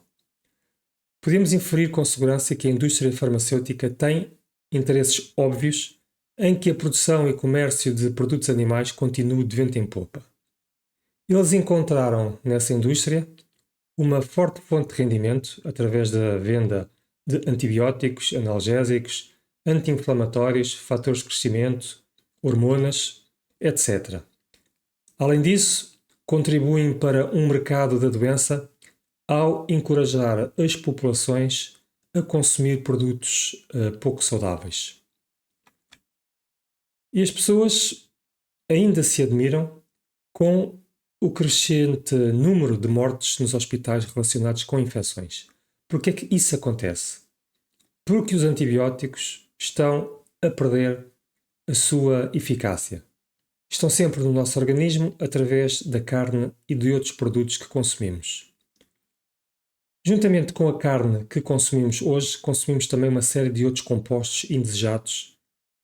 Podemos inferir com segurança que a indústria farmacêutica tem interesses óbvios em que a produção e comércio de produtos animais continue de vento em popa. Eles encontraram nessa indústria uma forte fonte de rendimento através da venda de antibióticos, analgésicos, anti-inflamatórios, fatores de crescimento, hormonas, etc. Além disso, contribuem para um mercado da doença ao encorajar as populações a consumir produtos pouco saudáveis. E as pessoas ainda se admiram com o crescente número de mortes nos hospitais relacionados com infecções. Por que é que isso acontece? Porque os antibióticos estão a perder a sua eficácia. Estão sempre no nosso organismo através da carne e de outros produtos que consumimos. Juntamente com a carne que consumimos hoje, consumimos também uma série de outros compostos indesejados,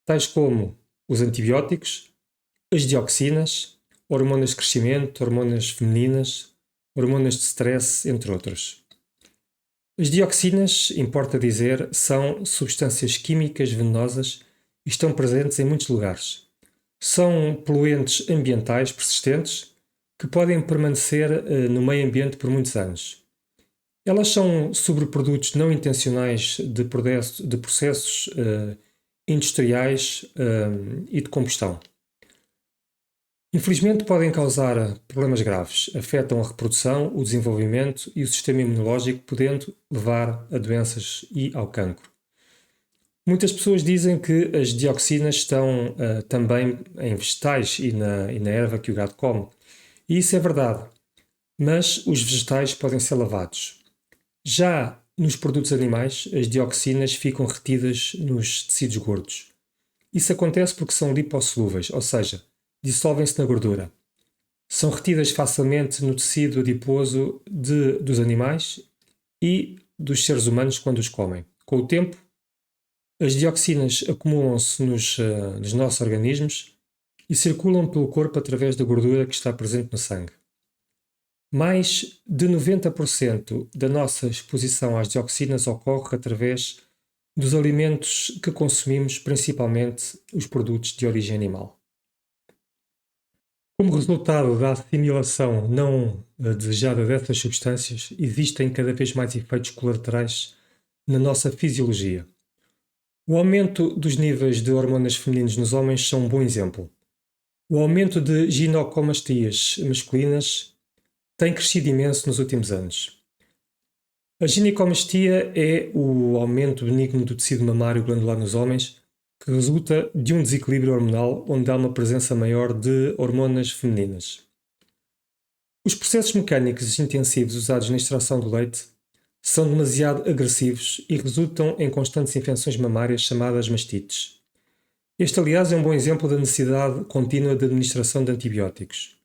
tais como os antibióticos, as dioxinas, hormonas de crescimento, hormonas femininas, hormonas de stress, entre outros. As dioxinas, importa dizer, são substâncias químicas venenosas e estão presentes em muitos lugares. São poluentes ambientais persistentes que podem permanecer no meio ambiente por muitos anos. Elas são sobreprodutos não intencionais de processos industriais e de combustão. Infelizmente podem causar problemas graves, afetam a reprodução, o desenvolvimento e o sistema imunológico, podendo levar a doenças e ao cancro. Muitas pessoas dizem que as dioxinas estão também em vegetais e na erva que o gado come. E isso é verdade, mas os vegetais podem ser lavados. Já nos produtos animais, as dioxinas ficam retidas nos tecidos gordos. Isso acontece porque são lipossolúveis, ou seja, dissolvem-se na gordura. São retidas facilmente no tecido adiposo dos animais e dos seres humanos quando os comem. Com o tempo, as dioxinas acumulam-se nos nossos organismos e circulam pelo corpo através da gordura que está presente no sangue. Mais de 90% da nossa exposição às dioxinas ocorre através dos alimentos que consumimos, principalmente os produtos de origem animal. Como resultado da assimilação não desejada dessas substâncias, existem cada vez mais efeitos colaterais na nossa fisiologia. O aumento dos níveis de hormonas femininas nos homens são um bom exemplo. O aumento de ginecomastias masculinas tem crescido imenso nos últimos anos. A ginecomastia é o aumento benigno do tecido mamário glandular nos homens que resulta de um desequilíbrio hormonal onde há uma presença maior de hormonas femininas. Os processos mecânicos intensivos usados na extração do leite são demasiado agressivos e resultam em constantes infecções mamárias chamadas mastites. Este, aliás, é um bom exemplo da necessidade contínua de administração de antibióticos.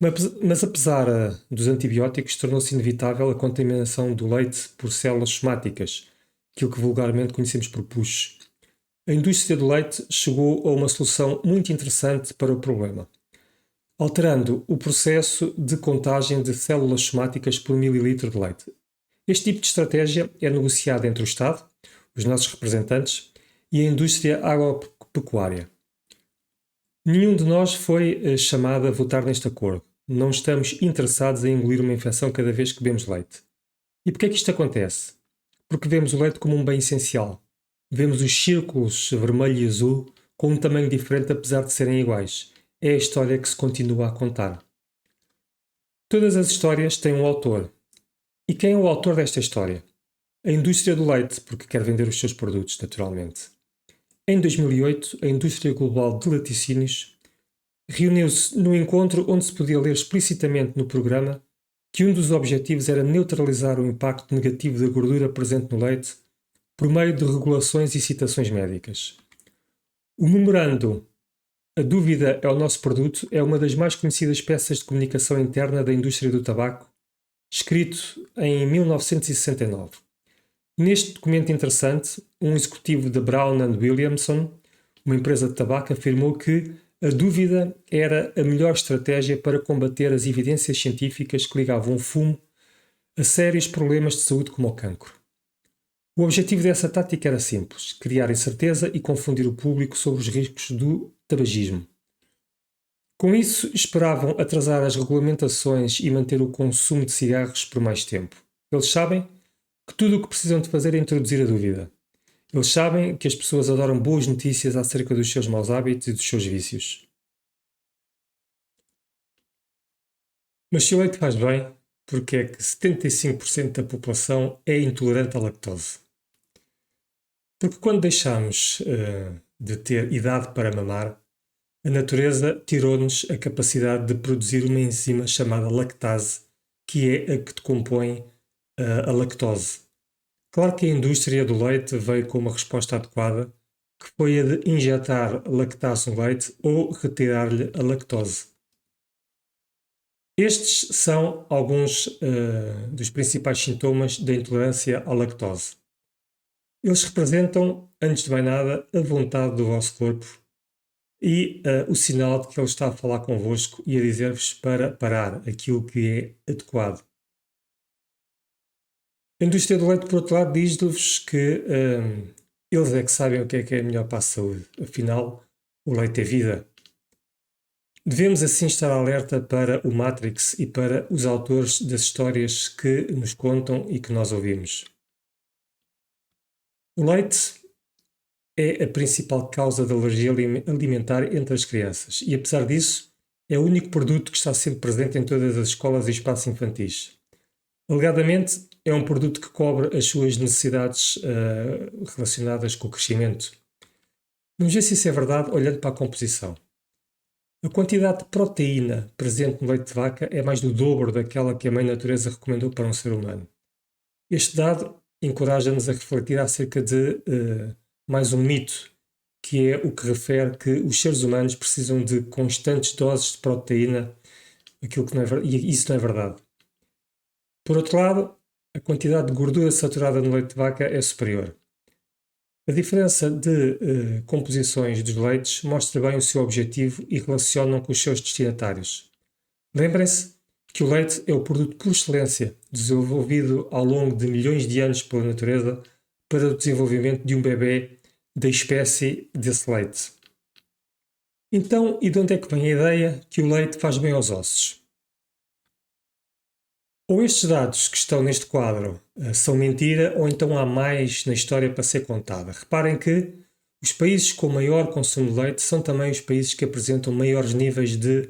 Mas apesar dos antibióticos, tornou-se inevitável a contaminação do leite por células somáticas, aquilo que vulgarmente conhecemos por pus. A indústria do leite chegou a uma solução muito interessante para o problema, alterando o processo de contagem de células somáticas por mililitro de leite. Este tipo de estratégia é negociada entre o Estado, os nossos representantes, e a indústria agropecuária. Nenhum de nós foi chamado a votar neste acordo. Não estamos interessados em engolir uma infecção cada vez que bebemos leite. E porquê é que isto acontece? Porque vemos o leite como um bem essencial. Vemos os círculos vermelho e azul com um tamanho diferente apesar de serem iguais. É a história que se continua a contar. Todas as histórias têm um autor. E quem é o autor desta história? A indústria do leite, porque quer vender os seus produtos, naturalmente. Em 2008, a indústria global de laticínios reuniu-se num encontro onde se podia ler explicitamente no programa que um dos objetivos era neutralizar o impacto negativo da gordura presente no leite por meio de regulações e citações médicas. O memorando "A dúvida é o nosso produto" é uma das mais conhecidas peças de comunicação interna da indústria do tabaco, escrito em 1969. Neste documento interessante, um executivo da Brown & Williamson, uma empresa de tabaco, afirmou que a dúvida era a melhor estratégia para combater as evidências científicas que ligavam o fumo a sérios problemas de saúde como o cancro. O objetivo dessa tática era simples: criar incerteza e confundir o público sobre os riscos do tabagismo. Com isso, esperavam atrasar as regulamentações e manter o consumo de cigarros por mais tempo. Eles sabem que tudo o que precisam de fazer é introduzir a dúvida. Eles sabem que as pessoas adoram boas notícias acerca dos seus maus hábitos e dos seus vícios. Mas se o leite faz bem, porque é que 75% da população é intolerante à lactose? Porque quando deixamos de ter idade para mamar, a natureza tirou-nos a capacidade de produzir uma enzima chamada lactase, que é a que decompõe a lactose. Claro que a indústria do leite veio com uma resposta adequada, que foi a de injetar lactase no leite ou retirar-lhe a lactose. Estes são alguns dos principais sintomas da intolerância à lactose. Eles representam, antes de mais nada, a vontade do vosso corpo e o sinal de que ele está a falar convosco e a dizer-vos para parar aquilo que é adequado. A indústria do leite, por outro lado, diz-vos que eles é que sabem o que é melhor para a saúde. Afinal, o leite é vida. Devemos assim estar alerta para o Matrix e para os autores das histórias que nos contam e que nós ouvimos. O leite é a principal causa de alergia alimentar entre as crianças e, apesar disso, é o único produto que está sempre presente em todas as escolas e espaços infantis. Alegadamente, é um produto que cobre as suas necessidades relacionadas com o crescimento. Vamos ver se isso é verdade olhando para a composição. A quantidade de proteína presente no leite de vaca é mais do dobro daquela que a Mãe Natureza recomendou para um ser humano. Este dado encoraja-nos a refletir acerca de mais um mito, que é o que refere que os seres humanos precisam de constantes doses de proteína, aquilo que não é, e isso não é verdade. Por outro lado, a quantidade de gordura saturada no leite de vaca é superior. A diferença de composições dos leites mostra bem o seu objetivo e relacionam com os seus destinatários. Lembrem-se que o leite é o produto por excelência desenvolvido ao longo de milhões de anos pela natureza para o desenvolvimento de um bebê da espécie desse leite. Então, e de onde é que vem a ideia que o leite faz bem aos ossos? Ou estes dados que estão neste quadro são mentira, ou então há mais na história para ser contada. Reparem que os países com maior consumo de leite são também os países que apresentam maiores níveis de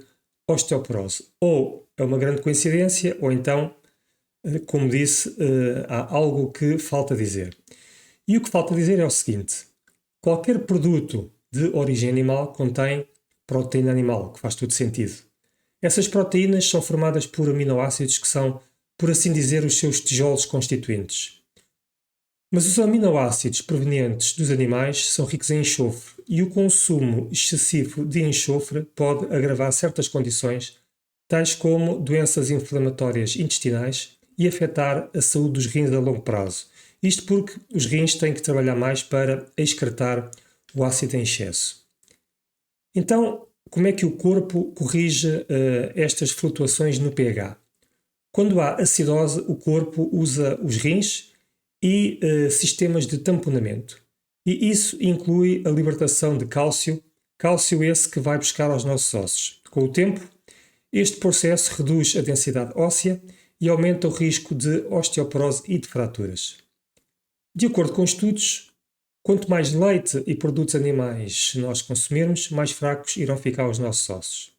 osteoporose. Ou é uma grande coincidência, ou então, como disse, há algo que falta dizer. E o que falta dizer é o seguinte: qualquer produto de origem animal contém proteína animal, que faz todo sentido. Essas proteínas são formadas por aminoácidos que são, por assim dizer, os seus tijolos constituintes. Mas os aminoácidos provenientes dos animais são ricos em enxofre e o consumo excessivo de enxofre pode agravar certas condições, tais como doenças inflamatórias intestinais e afetar a saúde dos rins a longo prazo. Isto porque os rins têm que trabalhar mais para excretar o ácido em excesso. Então, como é que o corpo corrige estas flutuações no pH? Quando há acidose, o corpo usa os rins e sistemas de tamponamento. E isso inclui a libertação de cálcio, cálcio esse que vai buscar aos nossos ossos. Com o tempo, este processo reduz a densidade óssea e aumenta o risco de osteoporose e de fraturas. De acordo com estudos, quanto mais leite e produtos animais nós consumirmos, mais fracos irão ficar os nossos ossos.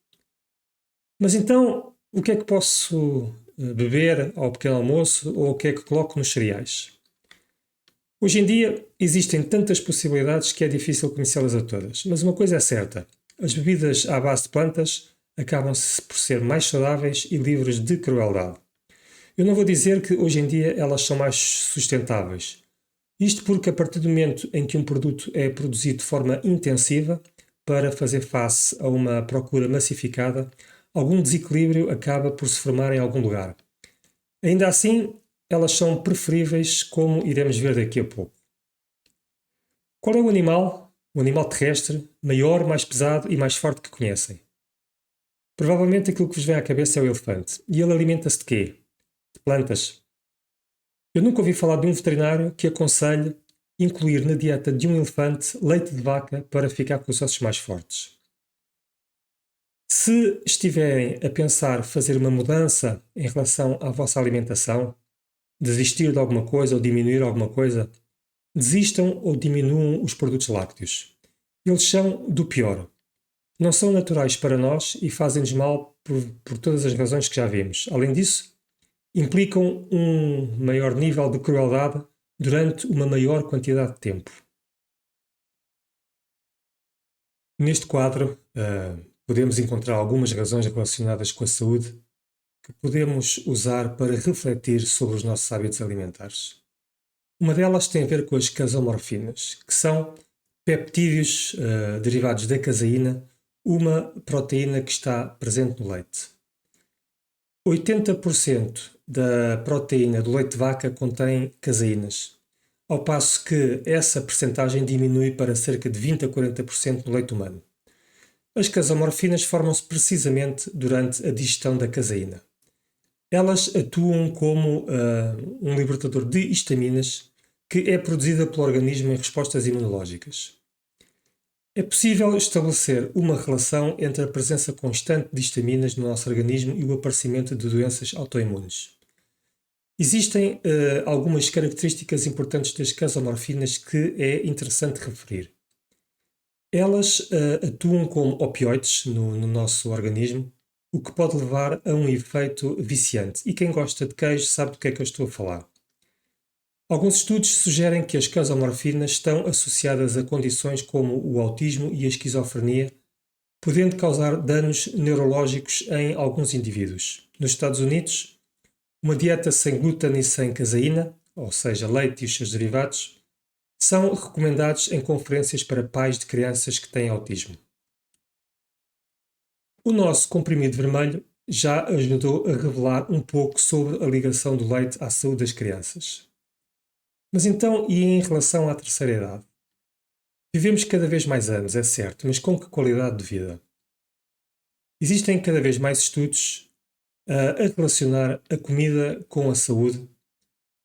Mas então, o que é que posso beber ao pequeno almoço ou o que é que coloco nos cereais? Hoje em dia existem tantas possibilidades que é difícil conhecê-las a todas, mas uma coisa é certa: as bebidas à base de plantas acabam-se por ser mais saudáveis e livres de crueldade. Eu não vou dizer que hoje em dia elas são mais sustentáveis. Isto porque a partir do momento em que um produto é produzido de forma intensiva para fazer face a uma procura massificada, algum desequilíbrio acaba por se formar em algum lugar. Ainda assim, elas são preferíveis, como iremos ver daqui a pouco. Qual é o animal terrestre, maior, mais pesado e mais forte que conhecem? Provavelmente aquilo que vos vem à cabeça é o elefante. E ele alimenta-se de quê? De plantas. Eu nunca ouvi falar de um veterinário que aconselhe incluir na dieta de um elefante leite de vaca para ficar com os ossos mais fortes. Se estiverem a pensar fazer uma mudança em relação à vossa alimentação, desistir de alguma coisa ou diminuir alguma coisa, desistam ou diminuam os produtos lácteos. Eles são do pior. Não são naturais para nós e fazem-nos mal por todas as razões que já vimos. Além disso, implicam um maior nível de crueldade durante uma maior quantidade de tempo. Neste quadro, podemos encontrar algumas razões relacionadas com a saúde que podemos usar para refletir sobre os nossos hábitos alimentares. Uma delas tem a ver com as casomorfinas, que são peptídeos derivados da caseína, uma proteína que está presente no leite. 80% da proteína do leite de vaca contém caseínas, ao passo que essa percentagem diminui para cerca de 20 a 40% no leite humano. As casomorfinas formam-se precisamente durante a digestão da caseína. Elas atuam como um libertador de histaminas que é produzida pelo organismo em respostas imunológicas. É possível estabelecer uma relação entre a presença constante de histaminas no nosso organismo e o aparecimento de doenças autoimunes. Existem algumas características importantes das casomorfinas que é interessante referir. Elas atuam como opioides no nosso organismo, o que pode levar a um efeito viciante. E quem gosta de queijo sabe do que é que eu estou a falar. Alguns estudos sugerem que as casomorfinas estão associadas a condições como o autismo e a esquizofrenia, podendo causar danos neurológicos em alguns indivíduos. Nos Estados Unidos, uma dieta sem glúten e sem caseína, ou seja, leite e os seus derivados, são recomendados em conferências para pais de crianças que têm autismo. O nosso comprimido vermelho já ajudou a revelar um pouco sobre a ligação do leite à saúde das crianças. Mas então, e em relação à terceira idade? Vivemos cada vez mais anos, é certo, mas com que qualidade de vida? Existem cada vez mais estudos a relacionar a comida com a saúde,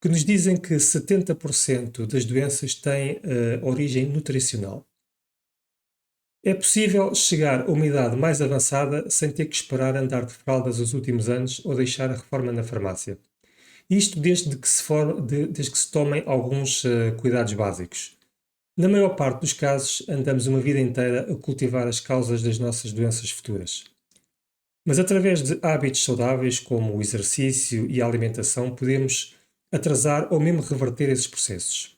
que nos dizem que 70% das doenças têm origem nutricional. É possível chegar a uma idade mais avançada sem ter que esperar andar de fraldas os últimos anos ou deixar a reforma na farmácia. Isto desde que se tomem alguns cuidados básicos. Na maior parte dos casos, andamos uma vida inteira a cultivar as causas das nossas doenças futuras. Mas através de hábitos saudáveis como o exercício e a alimentação, podemos atrasar ou mesmo reverter esses processos.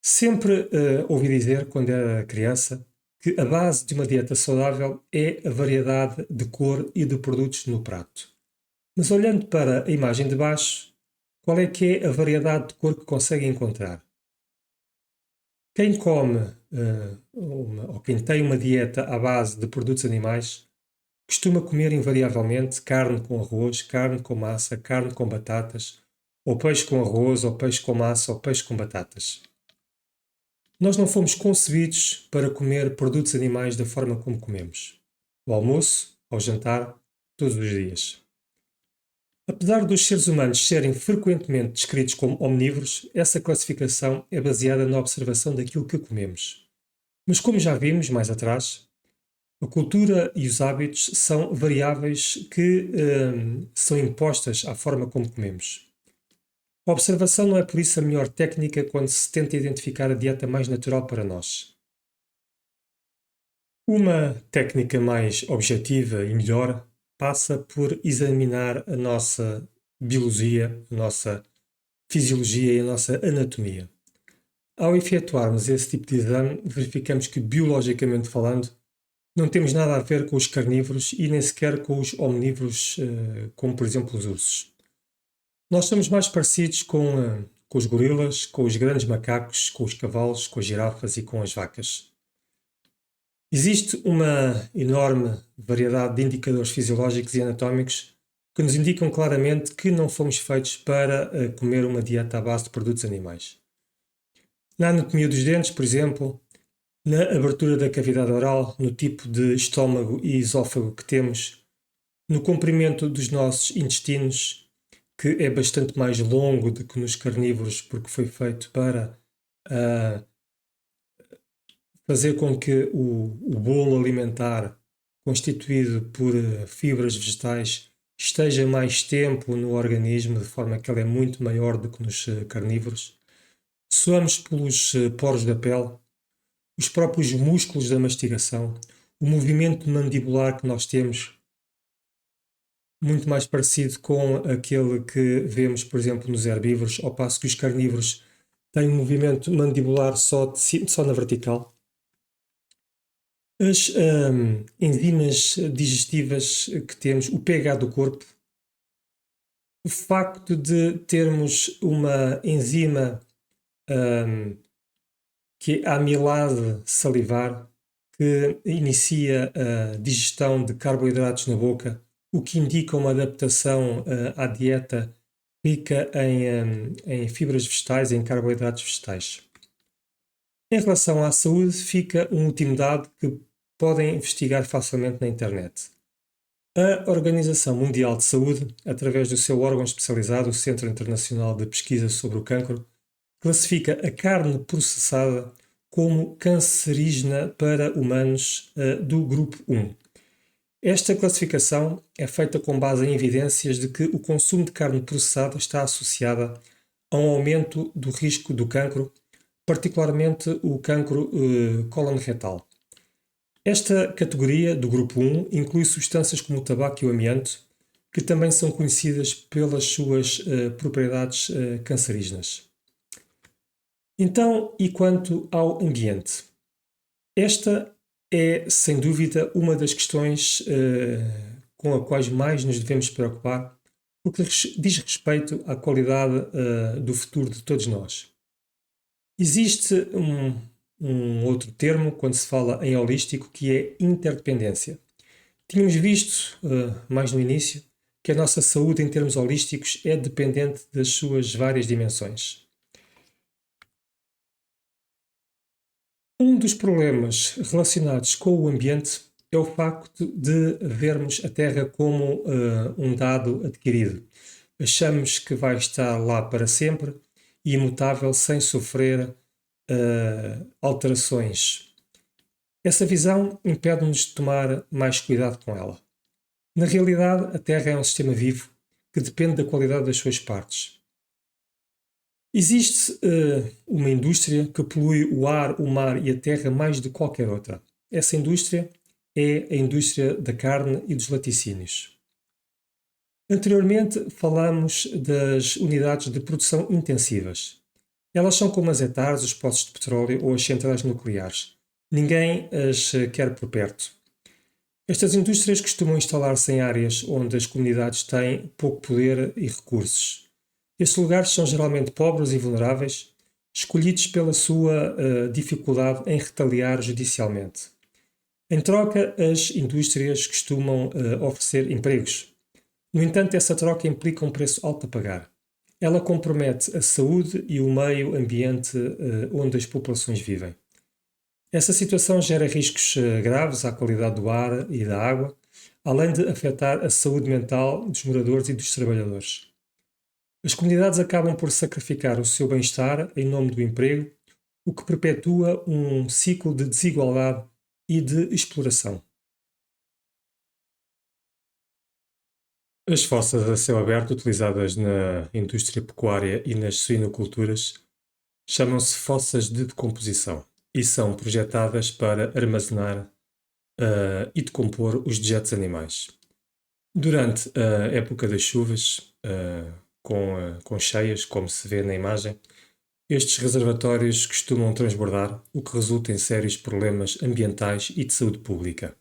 Sempre ouvi dizer, quando era criança, que a base de uma dieta saudável é a variedade de cor e de produtos no prato. Mas olhando para a imagem de baixo, qual é que é a variedade de cor que consegue encontrar? Quem come ou quem tem uma dieta à base de produtos animais costuma comer invariavelmente carne com arroz, carne com massa, carne com batatas, ou peixe com arroz, ou peixe com massa, ou peixe com batatas. Nós não fomos concebidos para comer produtos animais da forma como comemos. Ao almoço, ao jantar, todos os dias. Apesar dos seres humanos serem frequentemente descritos como omnívoros, essa classificação é baseada na observação daquilo que comemos. Mas como já vimos mais atrás, a cultura e os hábitos são variáveis que são impostas à forma como comemos. A observação não é por isso a melhor técnica quando se tenta identificar a dieta mais natural para nós. Uma técnica mais objetiva e melhor passa por examinar a nossa biologia, a nossa fisiologia e a nossa anatomia. Ao efetuarmos esse tipo de exame, verificamos que, biologicamente falando, não temos nada a ver com os carnívoros e nem sequer com os omnívoros, como por exemplo os ursos. Nós somos mais parecidos com os gorilas, com os grandes macacos, com os cavalos, com as girafas e com as vacas. Existe uma enorme variedade de indicadores fisiológicos e anatómicos que nos indicam claramente que não fomos feitos para comer uma dieta à base de produtos animais. Na anatomia dos dentes, por exemplo, na abertura da cavidade oral, no tipo de estômago e esófago que temos, no comprimento dos nossos intestinos, que é bastante mais longo do que nos carnívoros, porque foi feito para fazer com que o bolo alimentar, constituído por fibras vegetais, esteja mais tempo no organismo, de forma que ele é muito maior do que nos carnívoros. Suamos pelos poros da pele, os próprios músculos da mastigação, o movimento mandibular que nós temos, muito mais parecido com aquele que vemos, por exemplo, nos herbívoros, ao passo que os carnívoros têm um movimento mandibular só na vertical. As enzimas digestivas que temos, o pH do corpo, o facto de termos uma enzima que é a amilase salivar, que inicia a digestão de carboidratos na boca, o que indica uma adaptação à dieta rica em fibras vegetais e em carboidratos vegetais. Em relação à saúde, fica um último dado que podem investigar facilmente na internet. A Organização Mundial de Saúde, através do seu órgão especializado, o Centro Internacional de Pesquisa sobre o Cancro, classifica a carne processada como cancerígena para humanos do grupo 1. Esta classificação é feita com base em evidências de que o consumo de carne processada está associada a um aumento do risco do cancro, particularmente o cancro coloretal. Esta categoria do grupo 1 inclui substâncias como o tabaco e o amianto, que também são conhecidas pelas suas propriedades cancerígenas. Então, e quanto ao ambiente? Esta é, sem dúvida, uma das questões com as quais mais nos devemos preocupar, porque diz respeito à qualidade do futuro de todos nós. Existe um outro termo, quando se fala em holístico, que é interdependência. Tínhamos visto, mais no início, que a nossa saúde em termos holísticos é dependente das suas várias dimensões. Um dos problemas relacionados com o ambiente é o facto de vermos a Terra como um dado adquirido. Achamos que vai estar lá para sempre e imutável, sem sofrer alterações. Essa visão impede-nos de tomar mais cuidado com ela. Na realidade, a Terra é um sistema vivo que depende da qualidade das suas partes. Existe uma indústria que polui o ar, o mar e a terra mais de qualquer outra. Essa indústria é a indústria da carne e dos laticínios. Anteriormente falamos das unidades de produção intensivas. Elas são como as hectares, os poços de petróleo ou as centrais nucleares. Ninguém as quer por perto. Estas indústrias costumam instalar-se em áreas onde as comunidades têm pouco poder e recursos. Estes lugares são geralmente pobres e vulneráveis, escolhidos pela sua dificuldade em retaliar judicialmente. Em troca, as indústrias costumam oferecer empregos. No entanto, essa troca implica um preço alto a pagar. Ela compromete a saúde e o meio ambiente onde as populações vivem. Essa situação gera riscos graves à qualidade do ar e da água, além de afetar a saúde mental dos moradores e dos trabalhadores. As comunidades acabam por sacrificar o seu bem-estar em nome do emprego, o que perpetua um ciclo de desigualdade e de exploração. As fossas a céu aberto utilizadas na indústria pecuária e nas suinoculturas chamam-se fossas de decomposição e são projetadas para armazenar e decompor os dejetos animais. Durante a época das chuvas, com cheias, como se vê na imagem, estes reservatórios costumam transbordar, o que resulta em sérios problemas ambientais e de saúde pública.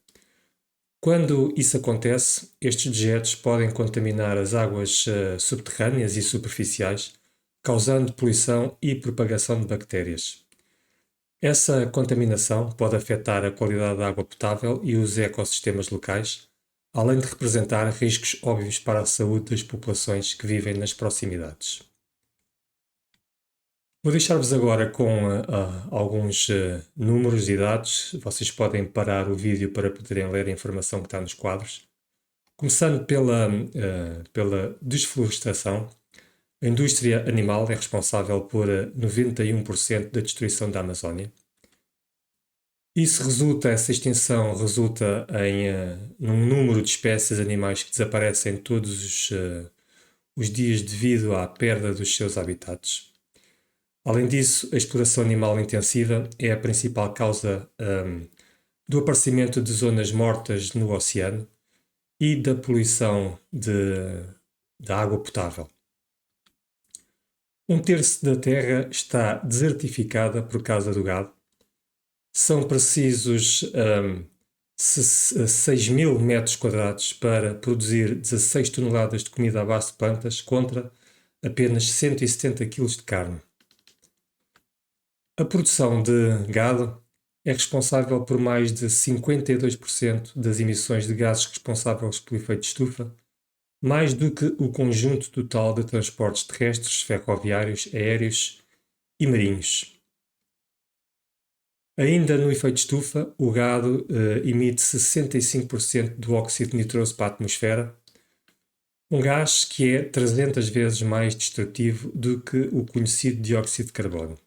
Quando isso acontece, estes dejetos podem contaminar as águas subterrâneas e superficiais, causando poluição e propagação de bactérias. Essa contaminação pode afetar a qualidade da água potável e os ecossistemas locais, além de representar riscos óbvios para a saúde das populações que vivem nas proximidades. Vou deixar-vos agora com alguns números e dados. Vocês podem parar o vídeo para poderem ler a informação que está nos quadros. Começando pela desflorestação, a indústria animal é responsável por 91% da destruição da Amazónia. Essa extinção resulta num número de espécies animais que desaparecem todos os dias devido à perda dos seus habitats. Além disso, a exploração animal intensiva é a principal causa do aparecimento de zonas mortas no oceano e da poluição da água potável. 1/3 da Terra está desertificada por causa do gado. São precisos 6.000 metros quadrados para produzir 16 toneladas de comida à base de plantas contra apenas 170 kg de carne. A produção de gado é responsável por mais de 52% das emissões de gases responsáveis pelo efeito de estufa, mais do que o conjunto total de transportes terrestres, ferroviários, aéreos e marinhos. Ainda no efeito de estufa, o gado emite 65% do óxido nitroso para a atmosfera, um gás que é 300 vezes mais destrutivo do que o conhecido dióxido de carbono.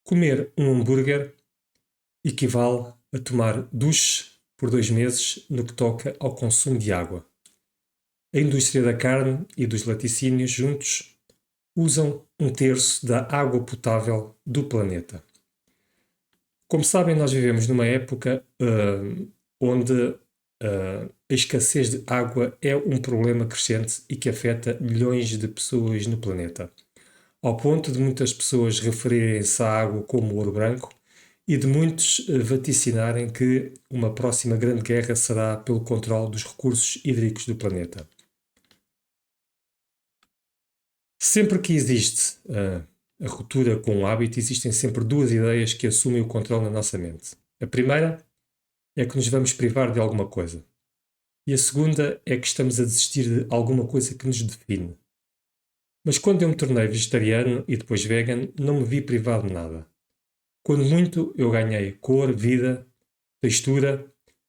Comer um hambúrguer equivale a tomar duche por 2 meses no que toca ao consumo de água. A indústria da carne e dos laticínios juntos usam 1/3 da água potável do planeta. Como sabem, nós vivemos numa época onde a escassez de água é um problema crescente e que afeta milhões de pessoas no planeta, ao ponto de muitas pessoas referirem-se à água como ouro branco e de muitos vaticinarem que uma próxima grande guerra será pelo controle dos recursos hídricos do planeta. Sempre que existe a ruptura com o hábito, existem sempre duas ideias que assumem o controle na nossa mente. A primeira é que nos vamos privar de alguma coisa. E a segunda é que estamos a desistir de alguma coisa que nos define. Mas quando eu me tornei vegetariano e depois vegan, não me vi privado de nada. Quando muito, eu ganhei cor, vida, textura,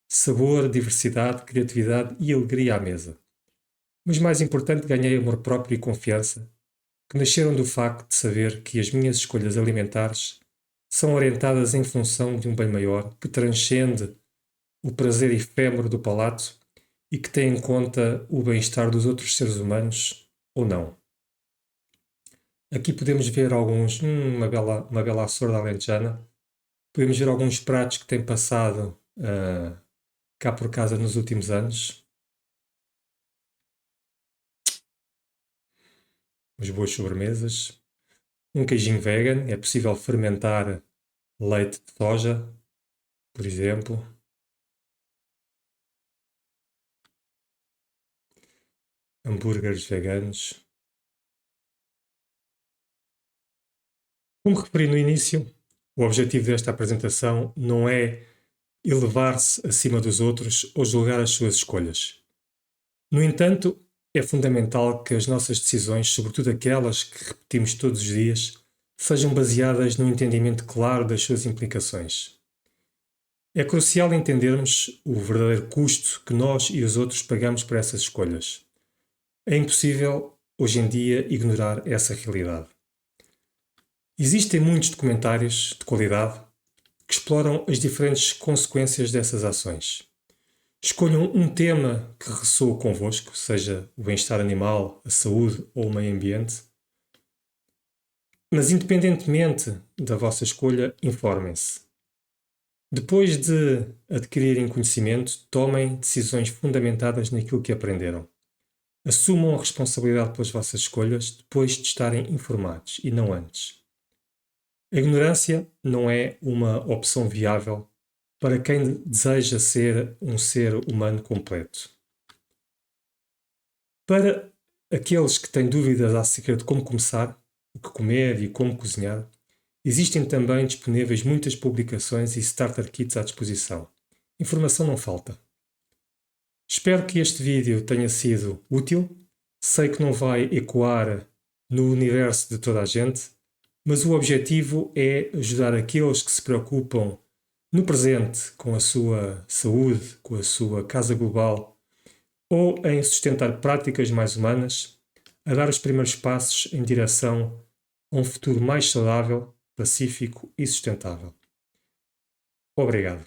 sabor, diversidade, criatividade e alegria à mesa. Mas mais importante, ganhei amor próprio e confiança, que nasceram do facto de saber que as minhas escolhas alimentares são orientadas em função de um bem maior que transcende o prazer efêmero do palato e que tem em conta o bem-estar dos outros seres humanos ou não. Aqui podemos ver uma bela açorda alentejana. Podemos ver alguns pratos que têm passado cá por casa nos últimos anos. Umas boas sobremesas. Um queijinho vegan. É possível fermentar leite de soja, por exemplo. Hambúrgueres veganos. Como referi no início, o objetivo desta apresentação não é elevar-se acima dos outros ou julgar as suas escolhas. No entanto, é fundamental que as nossas decisões, sobretudo aquelas que repetimos todos os dias, sejam baseadas no entendimento claro das suas implicações. É crucial entendermos o verdadeiro custo que nós e os outros pagamos por essas escolhas. É impossível, hoje em dia, ignorar essa realidade. Existem muitos documentários de qualidade que exploram as diferentes consequências dessas ações. Escolham um tema que ressoa convosco, seja o bem-estar animal, a saúde ou o meio ambiente. Mas, independentemente da vossa escolha, informem-se. Depois de adquirirem conhecimento, tomem decisões fundamentadas naquilo que aprenderam. Assumam a responsabilidade pelas vossas escolhas depois de estarem informados e não antes. A ignorância não é uma opção viável para quem deseja ser um ser humano completo. Para aqueles que têm dúvidas acerca de como começar, o que comer e como cozinhar, existem também disponíveis muitas publicações e starter kits à disposição. Informação não falta. Espero que este vídeo tenha sido útil. Sei que não vai ecoar no universo de toda a gente, mas o objetivo é ajudar aqueles que se preocupam no presente com a sua saúde, com a sua casa global ou em sustentar práticas mais humanas, a dar os primeiros passos em direção a um futuro mais saudável, pacífico e sustentável. Obrigado.